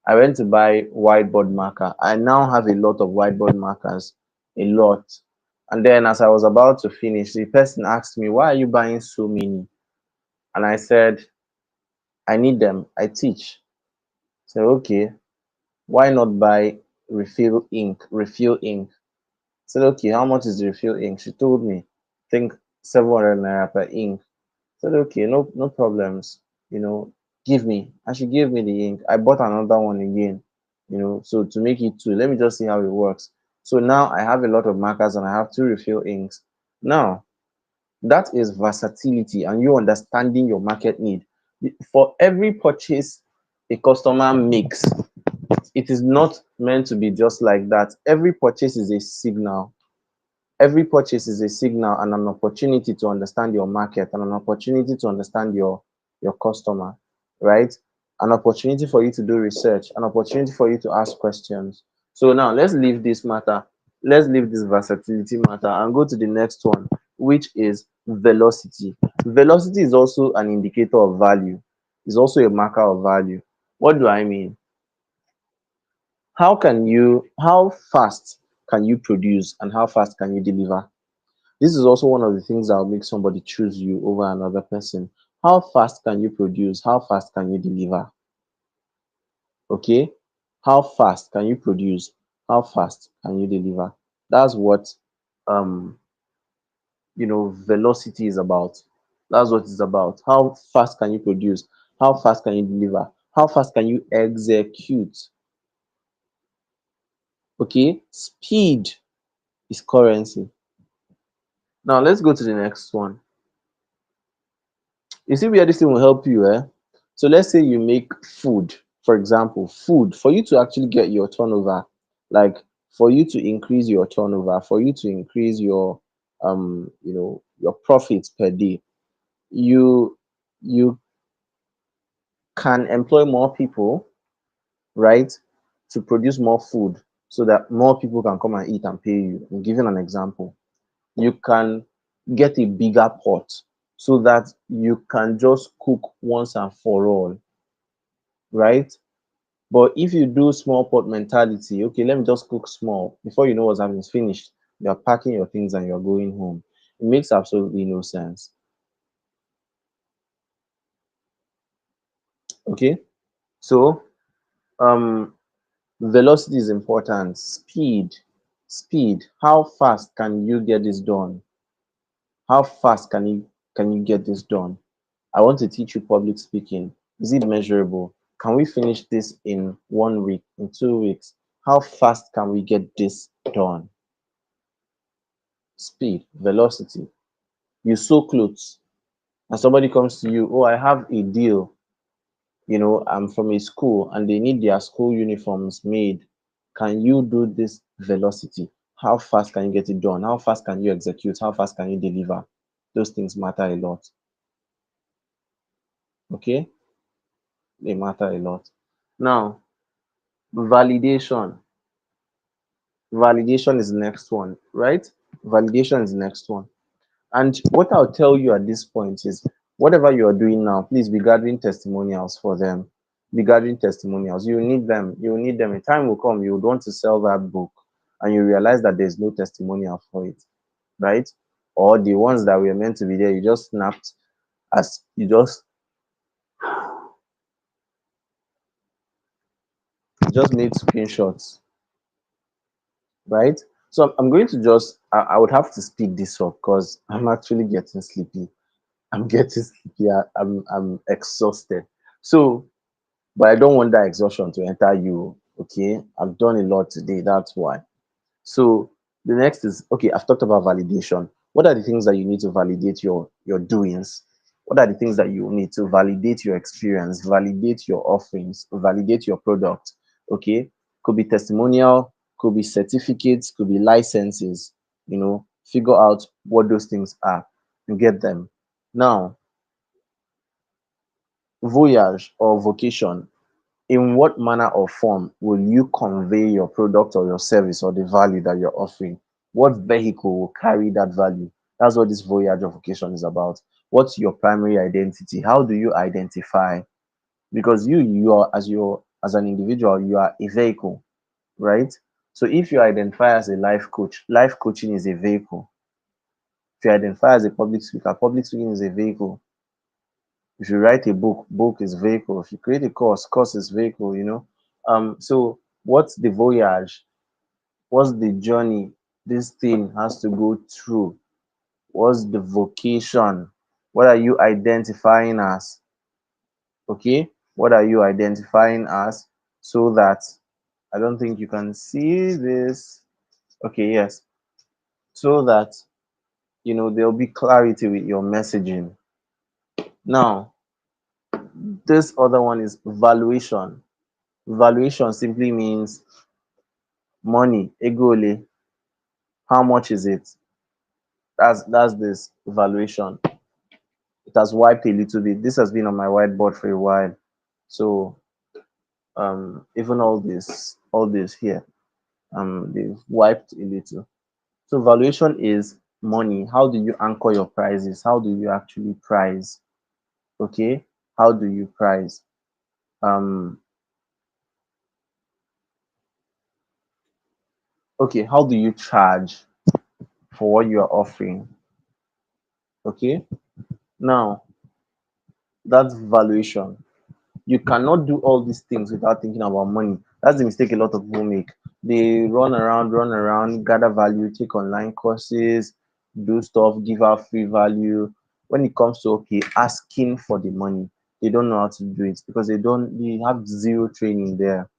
I went to buy whiteboard marker. I now have a lot of whiteboard markers, a lot. And then as I was about to finish, the person asked me, why are you buying so many? And I said, I need them, I teach. So okay, why not buy refill ink? I said, okay, how much is the refill ink? She told me, I think 700 naira per ink. I said, okay, no problems, you know, give me. And she gave me the ink. I bought another one again, you know, so to make it two, let me just see how it works. So now I have a lot of markers and I have two refill inks. Now, that is versatility and you understanding your market need. For every purchase a customer makes, it is not meant to be just like that. Every purchase is a signal. Every purchase is a signal and an opportunity to understand your market and an opportunity to understand your customer, right? An opportunity for you to do research, an opportunity for you to ask questions. So now let's leave this matter, let's leave this versatility matter and go to the next one, which is velocity. Velocity is also an indicator of value, is also a marker of value. What do I mean? How fast can you produce and how fast can you deliver? This is also one of the things that will make somebody choose you over another person. How fast can you produce? How fast can you deliver? Okay, how fast can you produce? How fast can you deliver? That's what um velocity is about. That's what it's about. How fast can you produce? How fast can you deliver? How fast can you execute? Okay, speed is currency. Now let's go to the next one. You see where this thing will help you, eh? So let's say you make food, for example, food for you to actually get your turnover, like for you to increase your turnover, for you to increase your your profits per day, you you can employ more people, right, to produce more food so that more people can come and eat and pay you. I'm giving an example. You can get a bigger pot so that you can just cook once and for all, right? But if you do small pot mentality, okay, let me just cook small. Before you know what's happening, it's finished. You're packing your things and you're going home. It makes absolutely no sense. Okay, so um velocity is important. Speed. How fast can you get this done? How fast can you get this done? I want to teach you public speaking. Is it measurable? Can we finish this in 1 week, in 2 weeks? How fast can we get this done? Speed, velocity. You sew clothes and somebody comes to you, oh, I have a deal. I'm from a school and they need their school uniforms made. Can you do this velocity? How fast can you get it done? How fast can you execute? How fast can you deliver? Those things matter a lot. Okay, they matter a lot. Now, validation. Validation is the next one, right? Validation is the next one. And what I'll tell you at this point is whatever you're doing now, please be gathering testimonials for them. Be gathering testimonials. You need them. You need them. A time will come, you would want to sell that book and you realize that there's no testimonial for it, right? Or the ones that were meant to be there, you just snapped as you just made screenshots, right? So I'm going to I would have to speed this up because I'm actually getting sleepy. I'm getting sleepy. I'm exhausted. So, but I don't want that exhaustion to enter you. Okay, I've done a lot today. That's why. So the next is okay. I've talked about validation. What are the things that you need to validate your doings? What are the things that you need to validate your experience, validate your offerings, validate your product? Okay, could be testimonial, could be certificates, could be licenses. Figure out what those things are and get them. Now, voyage or vocation, in what manner or form will you convey your product or your service or the value that you're offering? What vehicle will carry that value? That's what this voyage or vocation is about. What's your primary identity? How do you identify? Because you are as an individual, you are a vehicle, right? So if you identify as a life coach, life coaching is a vehicle. If you identify as a public speaking is a vehicle. If you write a book, book is vehicle. If you create a course, course is vehicle. So what's the voyage? What's the journey this thing has to go through? What's the vocation? What are you identifying as? Okay, what are you identifying as? So that I don't think you can see this. Okay, yes. So that there'll be clarity with your messaging. Now, this other one is valuation. Valuation simply means money, egole. How much is it? That's this valuation. It has wiped a little bit. This has been on my whiteboard for a while. So even all this here, they've wiped a little. So valuation is money. How do you anchor your prices? How do you actually price? Okay, how do you price? Um, okay, how do you charge for what you are offering? Okay, now that's valuation. You cannot do all these things without thinking about money. That's the mistake a lot of people make. They run around, gather value, take online courses, do stuff, give out free value. When it comes to okay, asking for the money, they don't know how to do it because they have zero training there.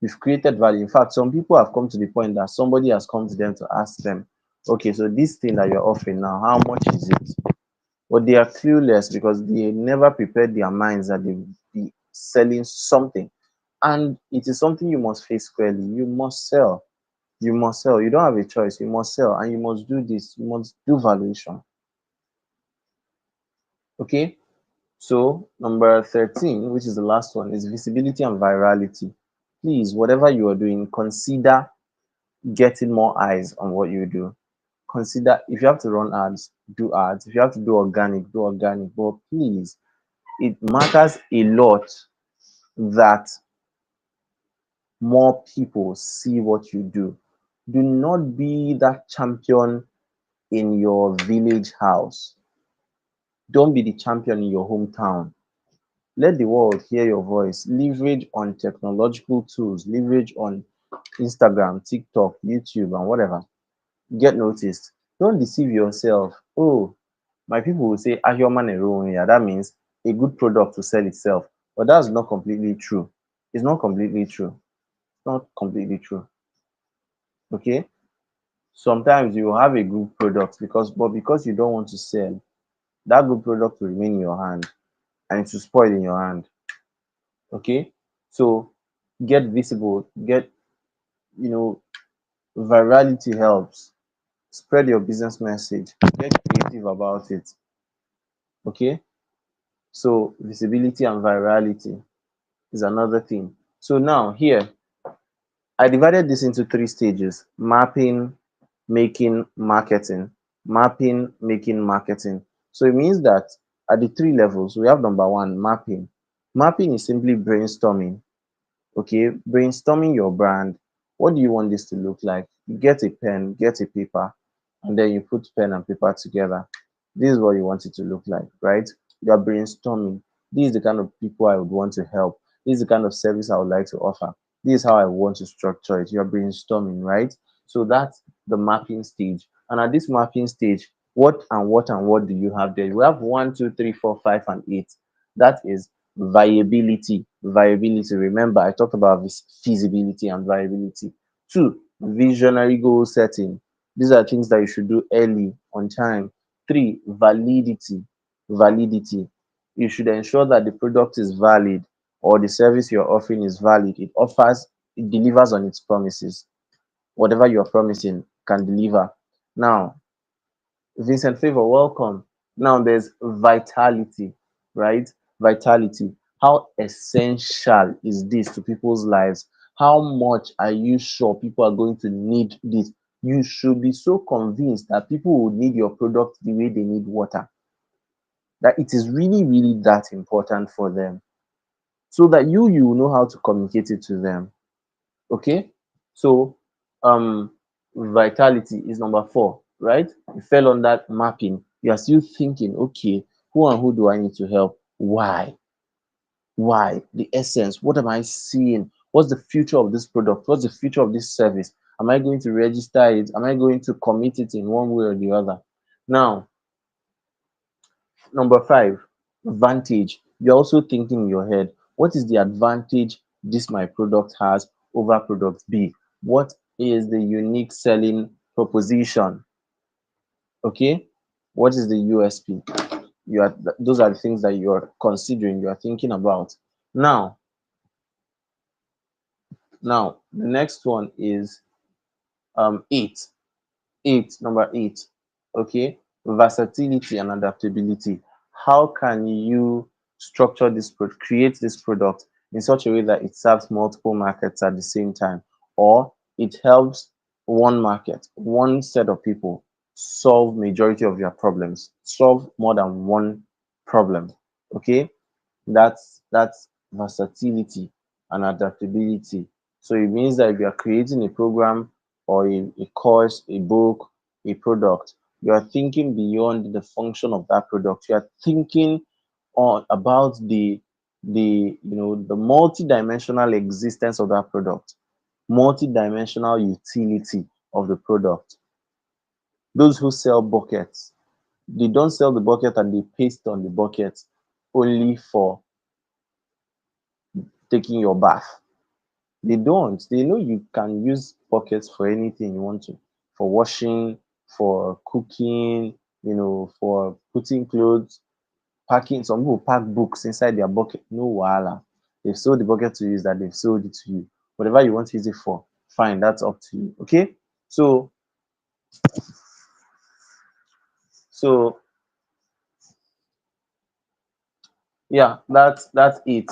You've created value. In fact, some people have come to the point that somebody has come to them to ask them, okay, so this thing that you're offering now, how much is it? But they are clueless because they never prepared their minds that they will be selling something. And it is something you must face squarely. You must sell. You must sell. You don't have a choice. You must sell and you must do this. You must do valuation. Okay. So, number 13, which is the last one, is visibility and virality. Please, whatever you are doing, consider getting more eyes on what you do. Consider if you have to run ads, do ads. If you have to do organic, do organic. But please, it matters a lot that more people see what you do. Do not be that champion in your village house. Don't be the champion in your hometown. Let the world hear your voice. Leverage on technological tools, leverage on Instagram, TikTok, YouTube, and whatever. Get noticed. Don't deceive yourself. Oh, my people will say Ahioman Eronya. That means a good product to sell itself. But that's not completely true. It's not completely true. It's not completely true. Okay. Sometimes you will have a good product because you don't want to sell, that good product will remain in your hand and it will spoil in your hand. Okay. So get visible, get you know, virality helps. Spread your business message, get creative about it. Okay. So visibility and virality is another thing. So now here I divided this into three stages: mapping, making, marketing. Mapping, making, marketing. So it means that at the three levels, we have number one, mapping. Mapping is simply brainstorming. Okay, brainstorming your brand. What do you want this to look like? You get a pen, get a paper, and then you put pen and paper together. This is what you want it to look like, right? You are brainstorming. This is the kind of people I would want to help. This is the kind of service I would like to offer. This is how I want to structure it. You're brainstorming, right? So that's the mapping stage. And at this mapping stage, what do you have there? We have one, two, three, four, five, and eight. That is viability. Viability. Remember, I talked about this feasibility and viability. Two, visionary goal setting. These are things that you should do early, on time. Three, validity. Validity. You should ensure that the product is valid or the service you're offering is valid. It delivers on its promises. Whatever you're promising can deliver. Now, Vincent Favor, welcome. Now there's vitality, right? Vitality. How essential is this to people's lives? How much are you sure people are going to need this? You should be so convinced that people will need your product the way they need water, that it is really, really that important for them, so that you will know how to communicate it to them. Okay. So vitality is number four, right? You fell on that mapping. You are still thinking, okay, who and who do I need to help? Why the essence? What am I seeing? What's the future of this product? What's the future of this service? Am I going to register it? Am I going to commit it in one way or the other? Now, number five, advantage. You're also thinking in your head, what is the advantage this my product has over product B? What is the unique selling proposition? Okay, what is the USP? Those are the things that you're considering, you're thinking about. Now, the next one is eight. Number eight. Okay, versatility and adaptability. How can you structure create this product in such a way that it serves multiple markets at the same time, or it helps one market, one set of people solve majority of your problems, solve more than one problem. Okay, that's versatility and adaptability. So it means that if you are creating a program or a course, a book, a product, you are thinking beyond the function of that product. You are thinking on about the the multi-dimensional existence of that product, multi-dimensional utility of the product. Those who sell buckets, they don't sell the bucket and they paste on the bucket only for taking your bath. They don't. They know you can use buckets for anything you want to, for washing, for cooking, for putting clothes, packing. Some people pack books inside their bucket. No wahala. They've sold the bucket to you is that they've sold it to you. Whatever you want to use it for, fine. That's up to you. Okay. So so yeah, that's it.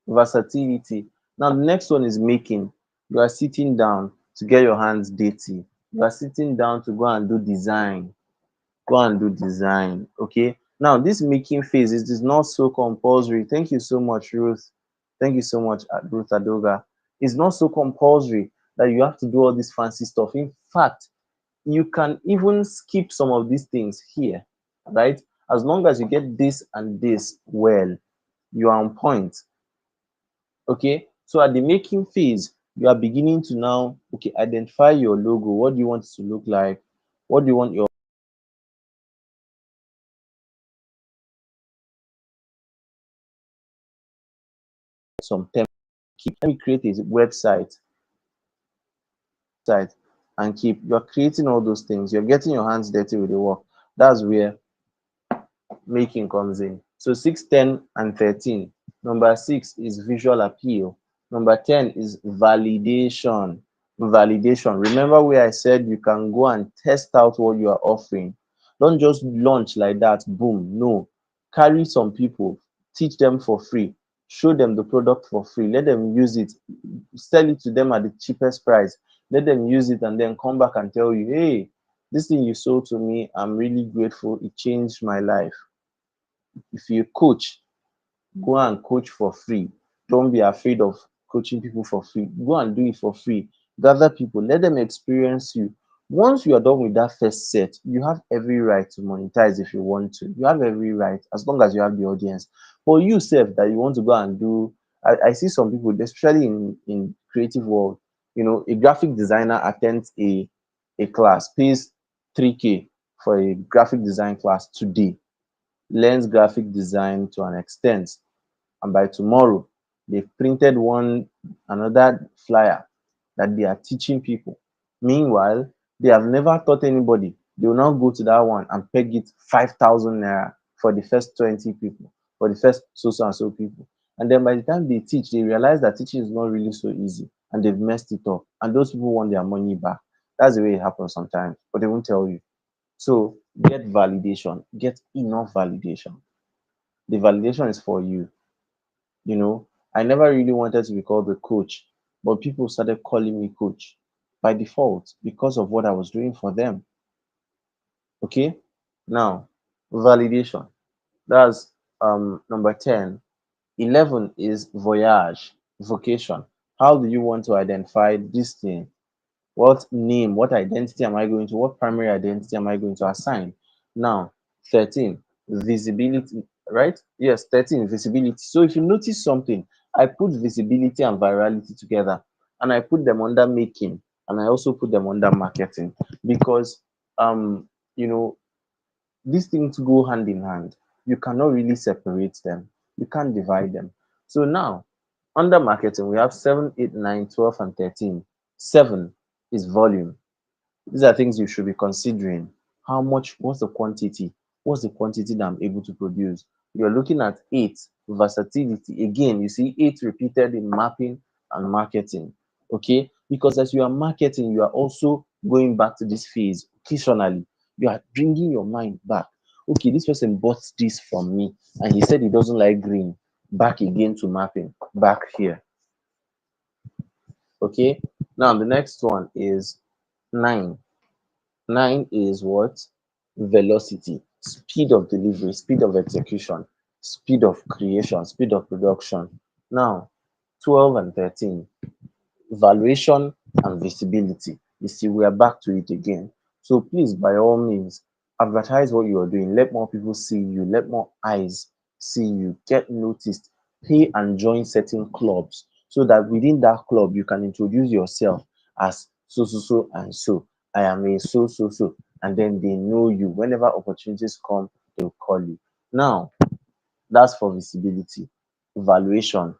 Versatility. Now the next one is making. You are sitting down to get your hands dirty. You are sitting down to go and do design. Go and do design. Okay. Now this making phase is not so compulsory. Thank you so much, Ruth. Thank you so much, Ruth Adoga. It's not so compulsory that you have to do all this fancy stuff. In fact, you can even skip some of these things here, right? As long as you get this and this well, you are on point. Okay. So at the making phase, you are beginning to now, okay, identify your logo. What do you want it to look like? What do you want your some template? Let me create a website site and keep. You're creating all those things. You're getting your hands dirty with the work. That's where making comes in. So 6, 10, and 13. Number 6 is visual appeal. Number 10 is validation. Validation. Remember where I said you can go and test out what you are offering. Don't just launch like that, boom. No. Carry some people, teach them for free, show them the product for free, let them use it, sell it to them at the cheapest price. Let them use it and then come back and tell you, hey, this thing you sold to me, I'm really grateful. It changed my life. If you coach, go and coach for free. Don't be afraid of coaching people for free. Go and do it for free. Gather people, let them experience you. Once you are done with that first set, you have every right to monetize if you want to. You have every right as long as you have the audience. For you, self, that you want to go and do, I see some people, especially in creative world, a graphic designer attends a class, pays 3K for a graphic design class today, learns graphic design to an extent, and by tomorrow they've printed another flyer that they are teaching people. Meanwhile, they have never taught anybody. They will now go to that one and peg it 5,000 naira for the first 20 people, for the first so and so people. And then by the time they teach, they realize that teaching is not really so easy and they've messed it up. And those people want their money back. That's the way it happens sometimes, but they won't tell you. So get validation, get enough validation. The validation is for you. You know, I never really wanted to be called a coach, but people started calling me coach by default because of what I was doing for them. Okay. Now, validation. That's number 10. 11 is voyage, vocation. How do you want to identify this thing? What name, what identity am I going to, what primary identity am I going to assign? Now, 13, visibility, right? Yes, 13, visibility. So if you notice something, I put visibility and virality together and I put them under making and I also put them under marketing because, um, you know, these things go hand in hand. You cannot really separate them. You can't divide them. So now, under marketing, we have 7, 8, 9, 12, and 13. 7 is volume. These are things you should be considering. How much, what's the quantity? What's the quantity that I'm able to produce? You're looking at 8, versatility. Again, you see 8 repeated in mapping and marketing. Okay? Because as you are marketing, you are also going back to this phase occasionally. You are bringing your mind back. Okay, this person bought this from me and he said he doesn't like green. Back again to mapping, back here. Okay? Now, the next one is 9. 9 is what? Velocity, speed of delivery, speed of execution, speed of creation, speed of production. Now, 12 and 13, valuation and visibility. You see, we are back to it again. So please, by all means, advertise what you are doing. Let more people see you. Let more eyes see you. Get noticed. pay and join certain clubs so that within that club you can introduce yourself as so so so and so. I am a so so so, and then they know you. Whenever opportunities come, they'll call you. Now, that's for visibility. Valuation,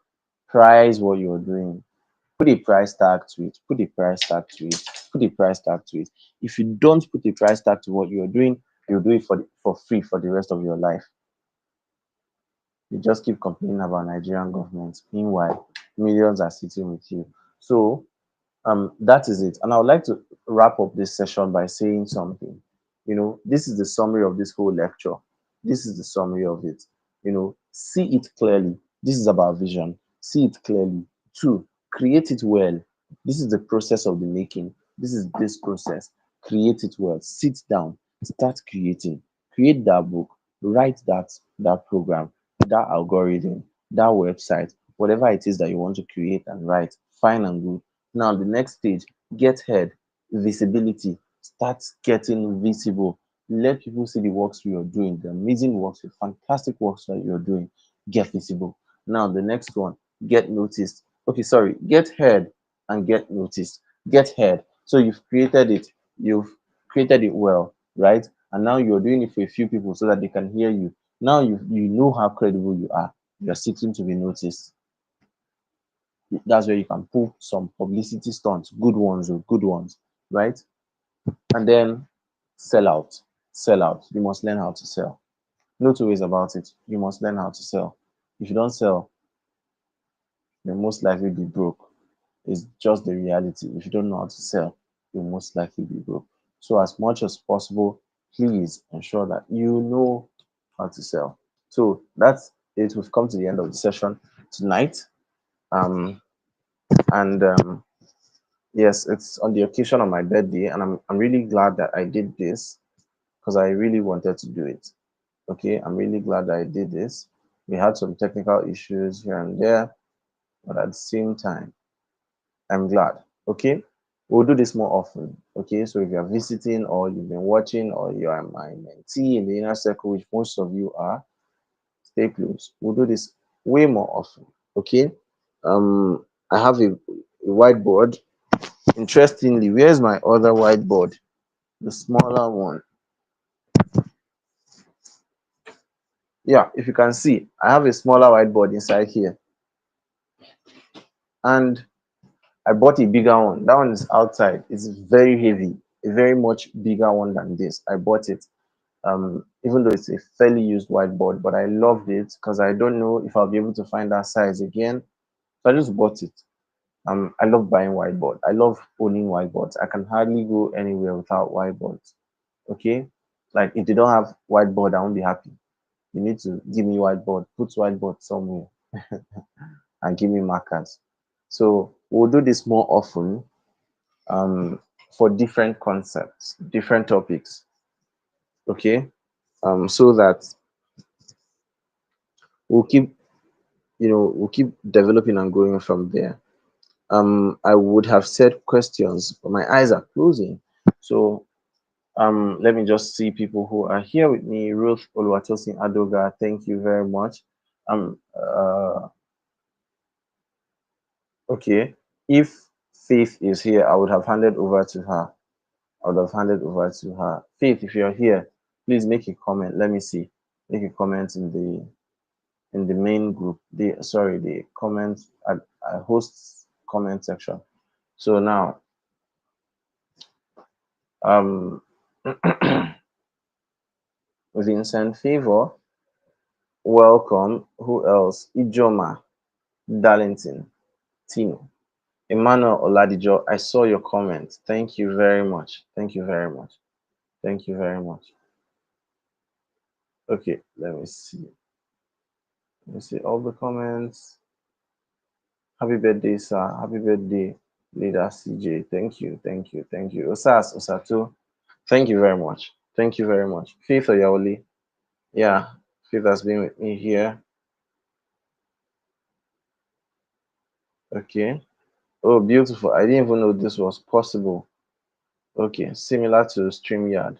price what you're doing. Put a price tag to it. Put a price tag to it. Put a price tag to it. If you don't put a price tag to what you're doing, you'll do it for free for the rest of your life. You just keep complaining about Nigerian government. Meanwhile, millions are sitting with you. So that is it. And I would like to wrap up this session by saying something. This is the summary of this whole lecture. This is the summary of it. See it clearly. This is about vision. See it clearly. Two, create it well. This is the process of the making. This is this process. Create it well. Sit down. Start creating. Create that book. Write that program, that algorithm, that website, whatever it is that you want to create and write. Fine and good. Now, the next stage, get heard, visibility. Start getting visible. Let people see the works you're doing, the amazing works, the fantastic works that you're doing. Get visible. Now, the next one, get noticed. Okay, sorry, get heard and get noticed. Get heard. So you've created it well, right? And now you're doing it for a few people so that they can hear you. Now you know how credible you are. You're seeking to be noticed. That's where you can pull some publicity stunts, good ones or good ones, right? And then sell out. Sell out. You must learn how to sell. No two ways about it. You must learn how to sell. If you don't sell, you'll most likely be broke. It's just the reality. If you don't know how to sell, you'll most likely be broke. So as much as possible, please ensure that you know how to sell. So that's it. We've come to the end of the session tonight. Um, and Yes, it's on the occasion of my birthday, and I'm really glad that I did this because I really wanted to do it. Okay, I'm really glad that I did this. We had some technical issues here and there, but at the same time, I'm glad. Okay, we'll do this more often. Okay, so if you're visiting or you've been watching or you are my mentee in the inner circle, which most of you are, stay close. We'll do this way more often. Okay, I have a whiteboard. Interestingly, where's my other whiteboard? The smaller one. Yeah, if you can see, I have a smaller whiteboard inside here, and I bought a bigger one. That one is outside. It's very heavy, a very much bigger one than this. I bought it, even though it's a fairly used whiteboard, but I loved it because I don't know if I'll be able to find that size again. So I just bought it. I love buying whiteboard. I love owning whiteboards. I can hardly go anywhere without whiteboards. Okay, like if they don't have whiteboard, I won't be happy. You need to give me whiteboard, put whiteboard somewhere, and give me markers. So we'll do this more often, um, for different concepts, different topics. Okay, so that we'll keep developing and growing from there. I would have said questions, but my eyes are closing. So let me just see people who are here with me. Ruth Oluwatosin Adoga, thank you very much. Um, uh, okay, if Faith is here, I would have handed over to her. I would have handed over to her. Faith, if you're here, please make a comment. Let me see. Make a comment in the main group. The comment at host comment section. So now, um, Vincent Favor, welcome. Who else? Ijoma, Darlington, Tino, Emmanuel Oladijo. I saw your comment. Thank you very much. Thank you very much. Thank you very much. Okay, let me see. Let me see all the comments. Happy birthday, sir. Happy birthday, leader CJ. Thank you, thank you, thank you. Osas, Osato. Thank you very much. Thank you very much. Faith Oyawole. Yeah, Faith has been with me here. Okay. Oh, beautiful. I didn't even know this was possible. Okay, similar to StreamYard.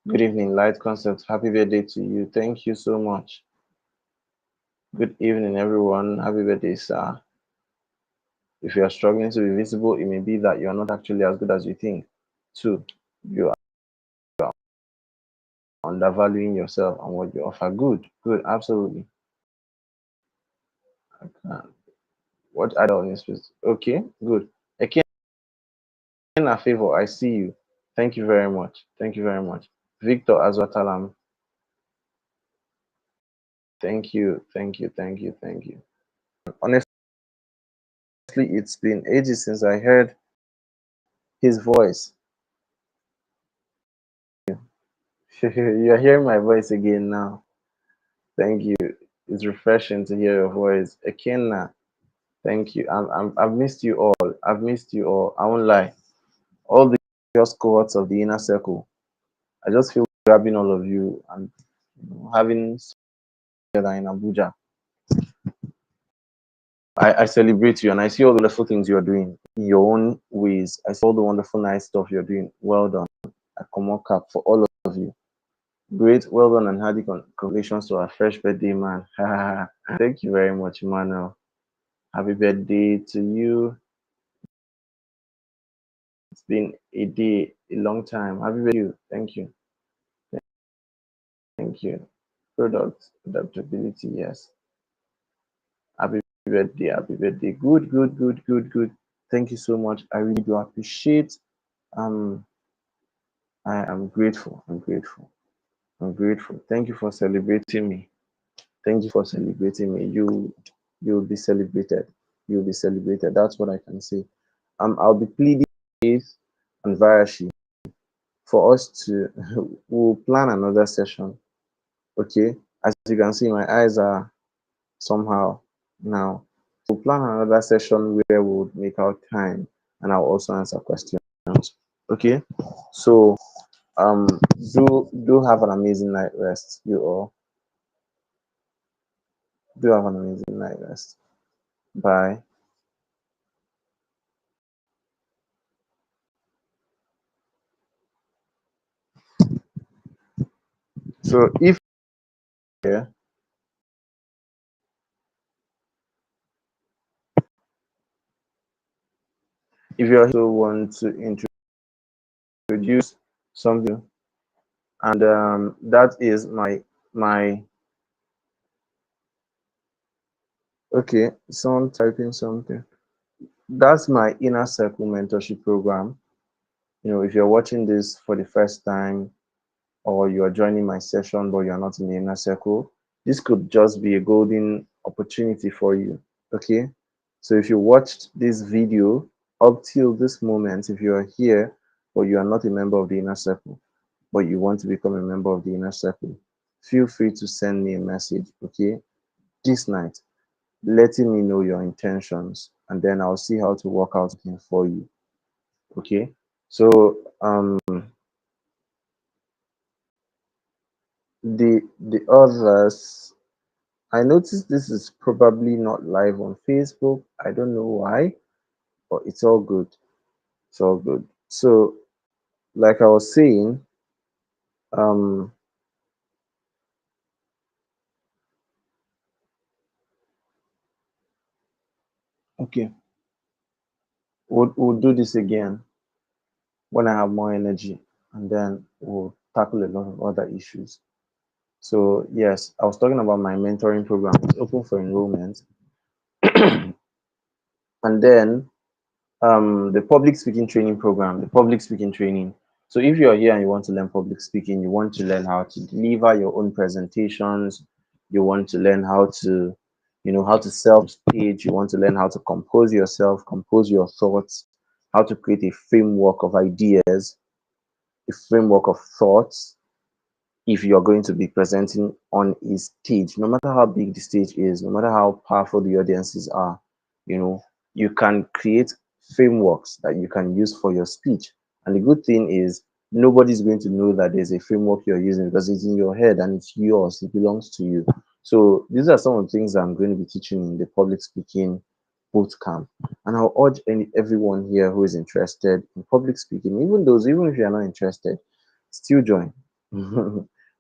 Good evening, Light Concept. Happy birthday to you. Thank you so much. Good evening, everyone. Happy birthday, sir. If you are struggling to be visible, it may be that you are not actually as good as you think. Two, you are undervaluing yourself and what you offer. Good, good, absolutely. Uh, what other newspapers? Okay, good. Again, a favor. I see you. Thank you very much. Thank you very much. Victor Azwatalam. Thank you. Thank you. Thank you. Thank you. Honestly, it's been ages since I heard his voice. You're hearing my voice again now. Thank you. It's refreshing to hear your voice. Ekenna, thank you. I've missed you all. I've missed you all. I won't lie. All the just cohorts of the inner circle. I just feel grabbing all of you and having together in Abuja. I celebrate you and I see all the wonderful things you're doing in your own ways. I see all the wonderful, nice stuff you're doing. Well done. I come on cap for all of you. Great, well done, and hardy congratulations to our fresh birthday man. Thank you very much, Emmanuel. Happy birthday to you. It's been a day, a long time. Happy birthday to you. Thank you. Thank you. Product adaptability, yes. Happy birthday. Happy birthday. Good, good, good, good, good. Thank you so much. I really do appreciate. Um, I am grateful. I'm grateful. I'm grateful. Thank you for celebrating me. Thank you for celebrating me. You'll be celebrated. You'll be celebrated. That's what I can say. I'll be pleading with and Varashi for us to we'll plan another session. Okay. As you can see, my eyes are somehow now. We'll plan another session where we'll make out time and I'll also answer questions. Okay. So um do have an amazing night rest, you all. Do have an amazing night rest. Bye. So yeah, if you also want to introduce something, and that is my okay, someone typing something. That's my inner circle mentorship program. If you're watching this for the first time or you're joining my session but you're not in the inner circle, this could just be a golden opportunity for you. Okay. So if you watched this video up till this moment, if you are here but you are not a member of the inner circle, but you want to become a member of the inner circle, feel free to send me a message, okay, this night, letting me know your intentions, and then I'll see how to work out something for you. Okay. So the others, I noticed this is probably not live on Facebook. I don't know why, but it's all good. It's all good. So, like I was saying, um, okay, we'll do this again when I have more energy, and then we'll tackle a lot of other issues. So, yes, I was talking about my mentoring program. It's open for enrollment, and then the public speaking training program, the public speaking training. So if you're here and you want to learn public speaking, you want to learn how to deliver your own presentations, you want to learn how to, how to self stage, you want to learn how to compose yourself, compose your thoughts, how to create a framework of ideas, a framework of thoughts, if you're going to be presenting on a stage, no matter how big the stage is, no matter how powerful the audiences are, you know, you can create frameworks that you can use for your speech. And the good thing is, nobody's going to know that there's a framework you're using because it's in your head and it's yours, it belongs to you. So, these are some of the things I'm going to be teaching in the public speaking boot camp. And I'll urge everyone here who is interested in public speaking, even if you're not interested, still join.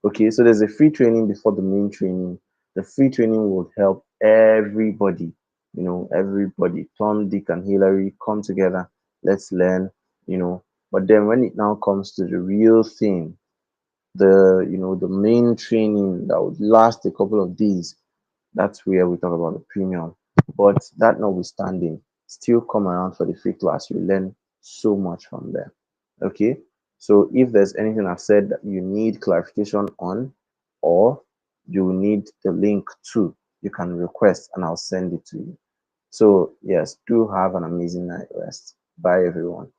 Okay, so there's a free training before the main training. The free training will help everybody, everybody, Tom, Dick, and Hillary, come together. Let's learn, you know. But then when it now comes to the real thing, the main training that would last a couple of days, that's where we talk about the premium. But that notwithstanding, still come around for the free class. You learn so much from there. Okay. So if there's anything I've said that you need clarification on, or you need the link to, you can request and I'll send it to you. So yes, do have an amazing night rest. Bye everyone.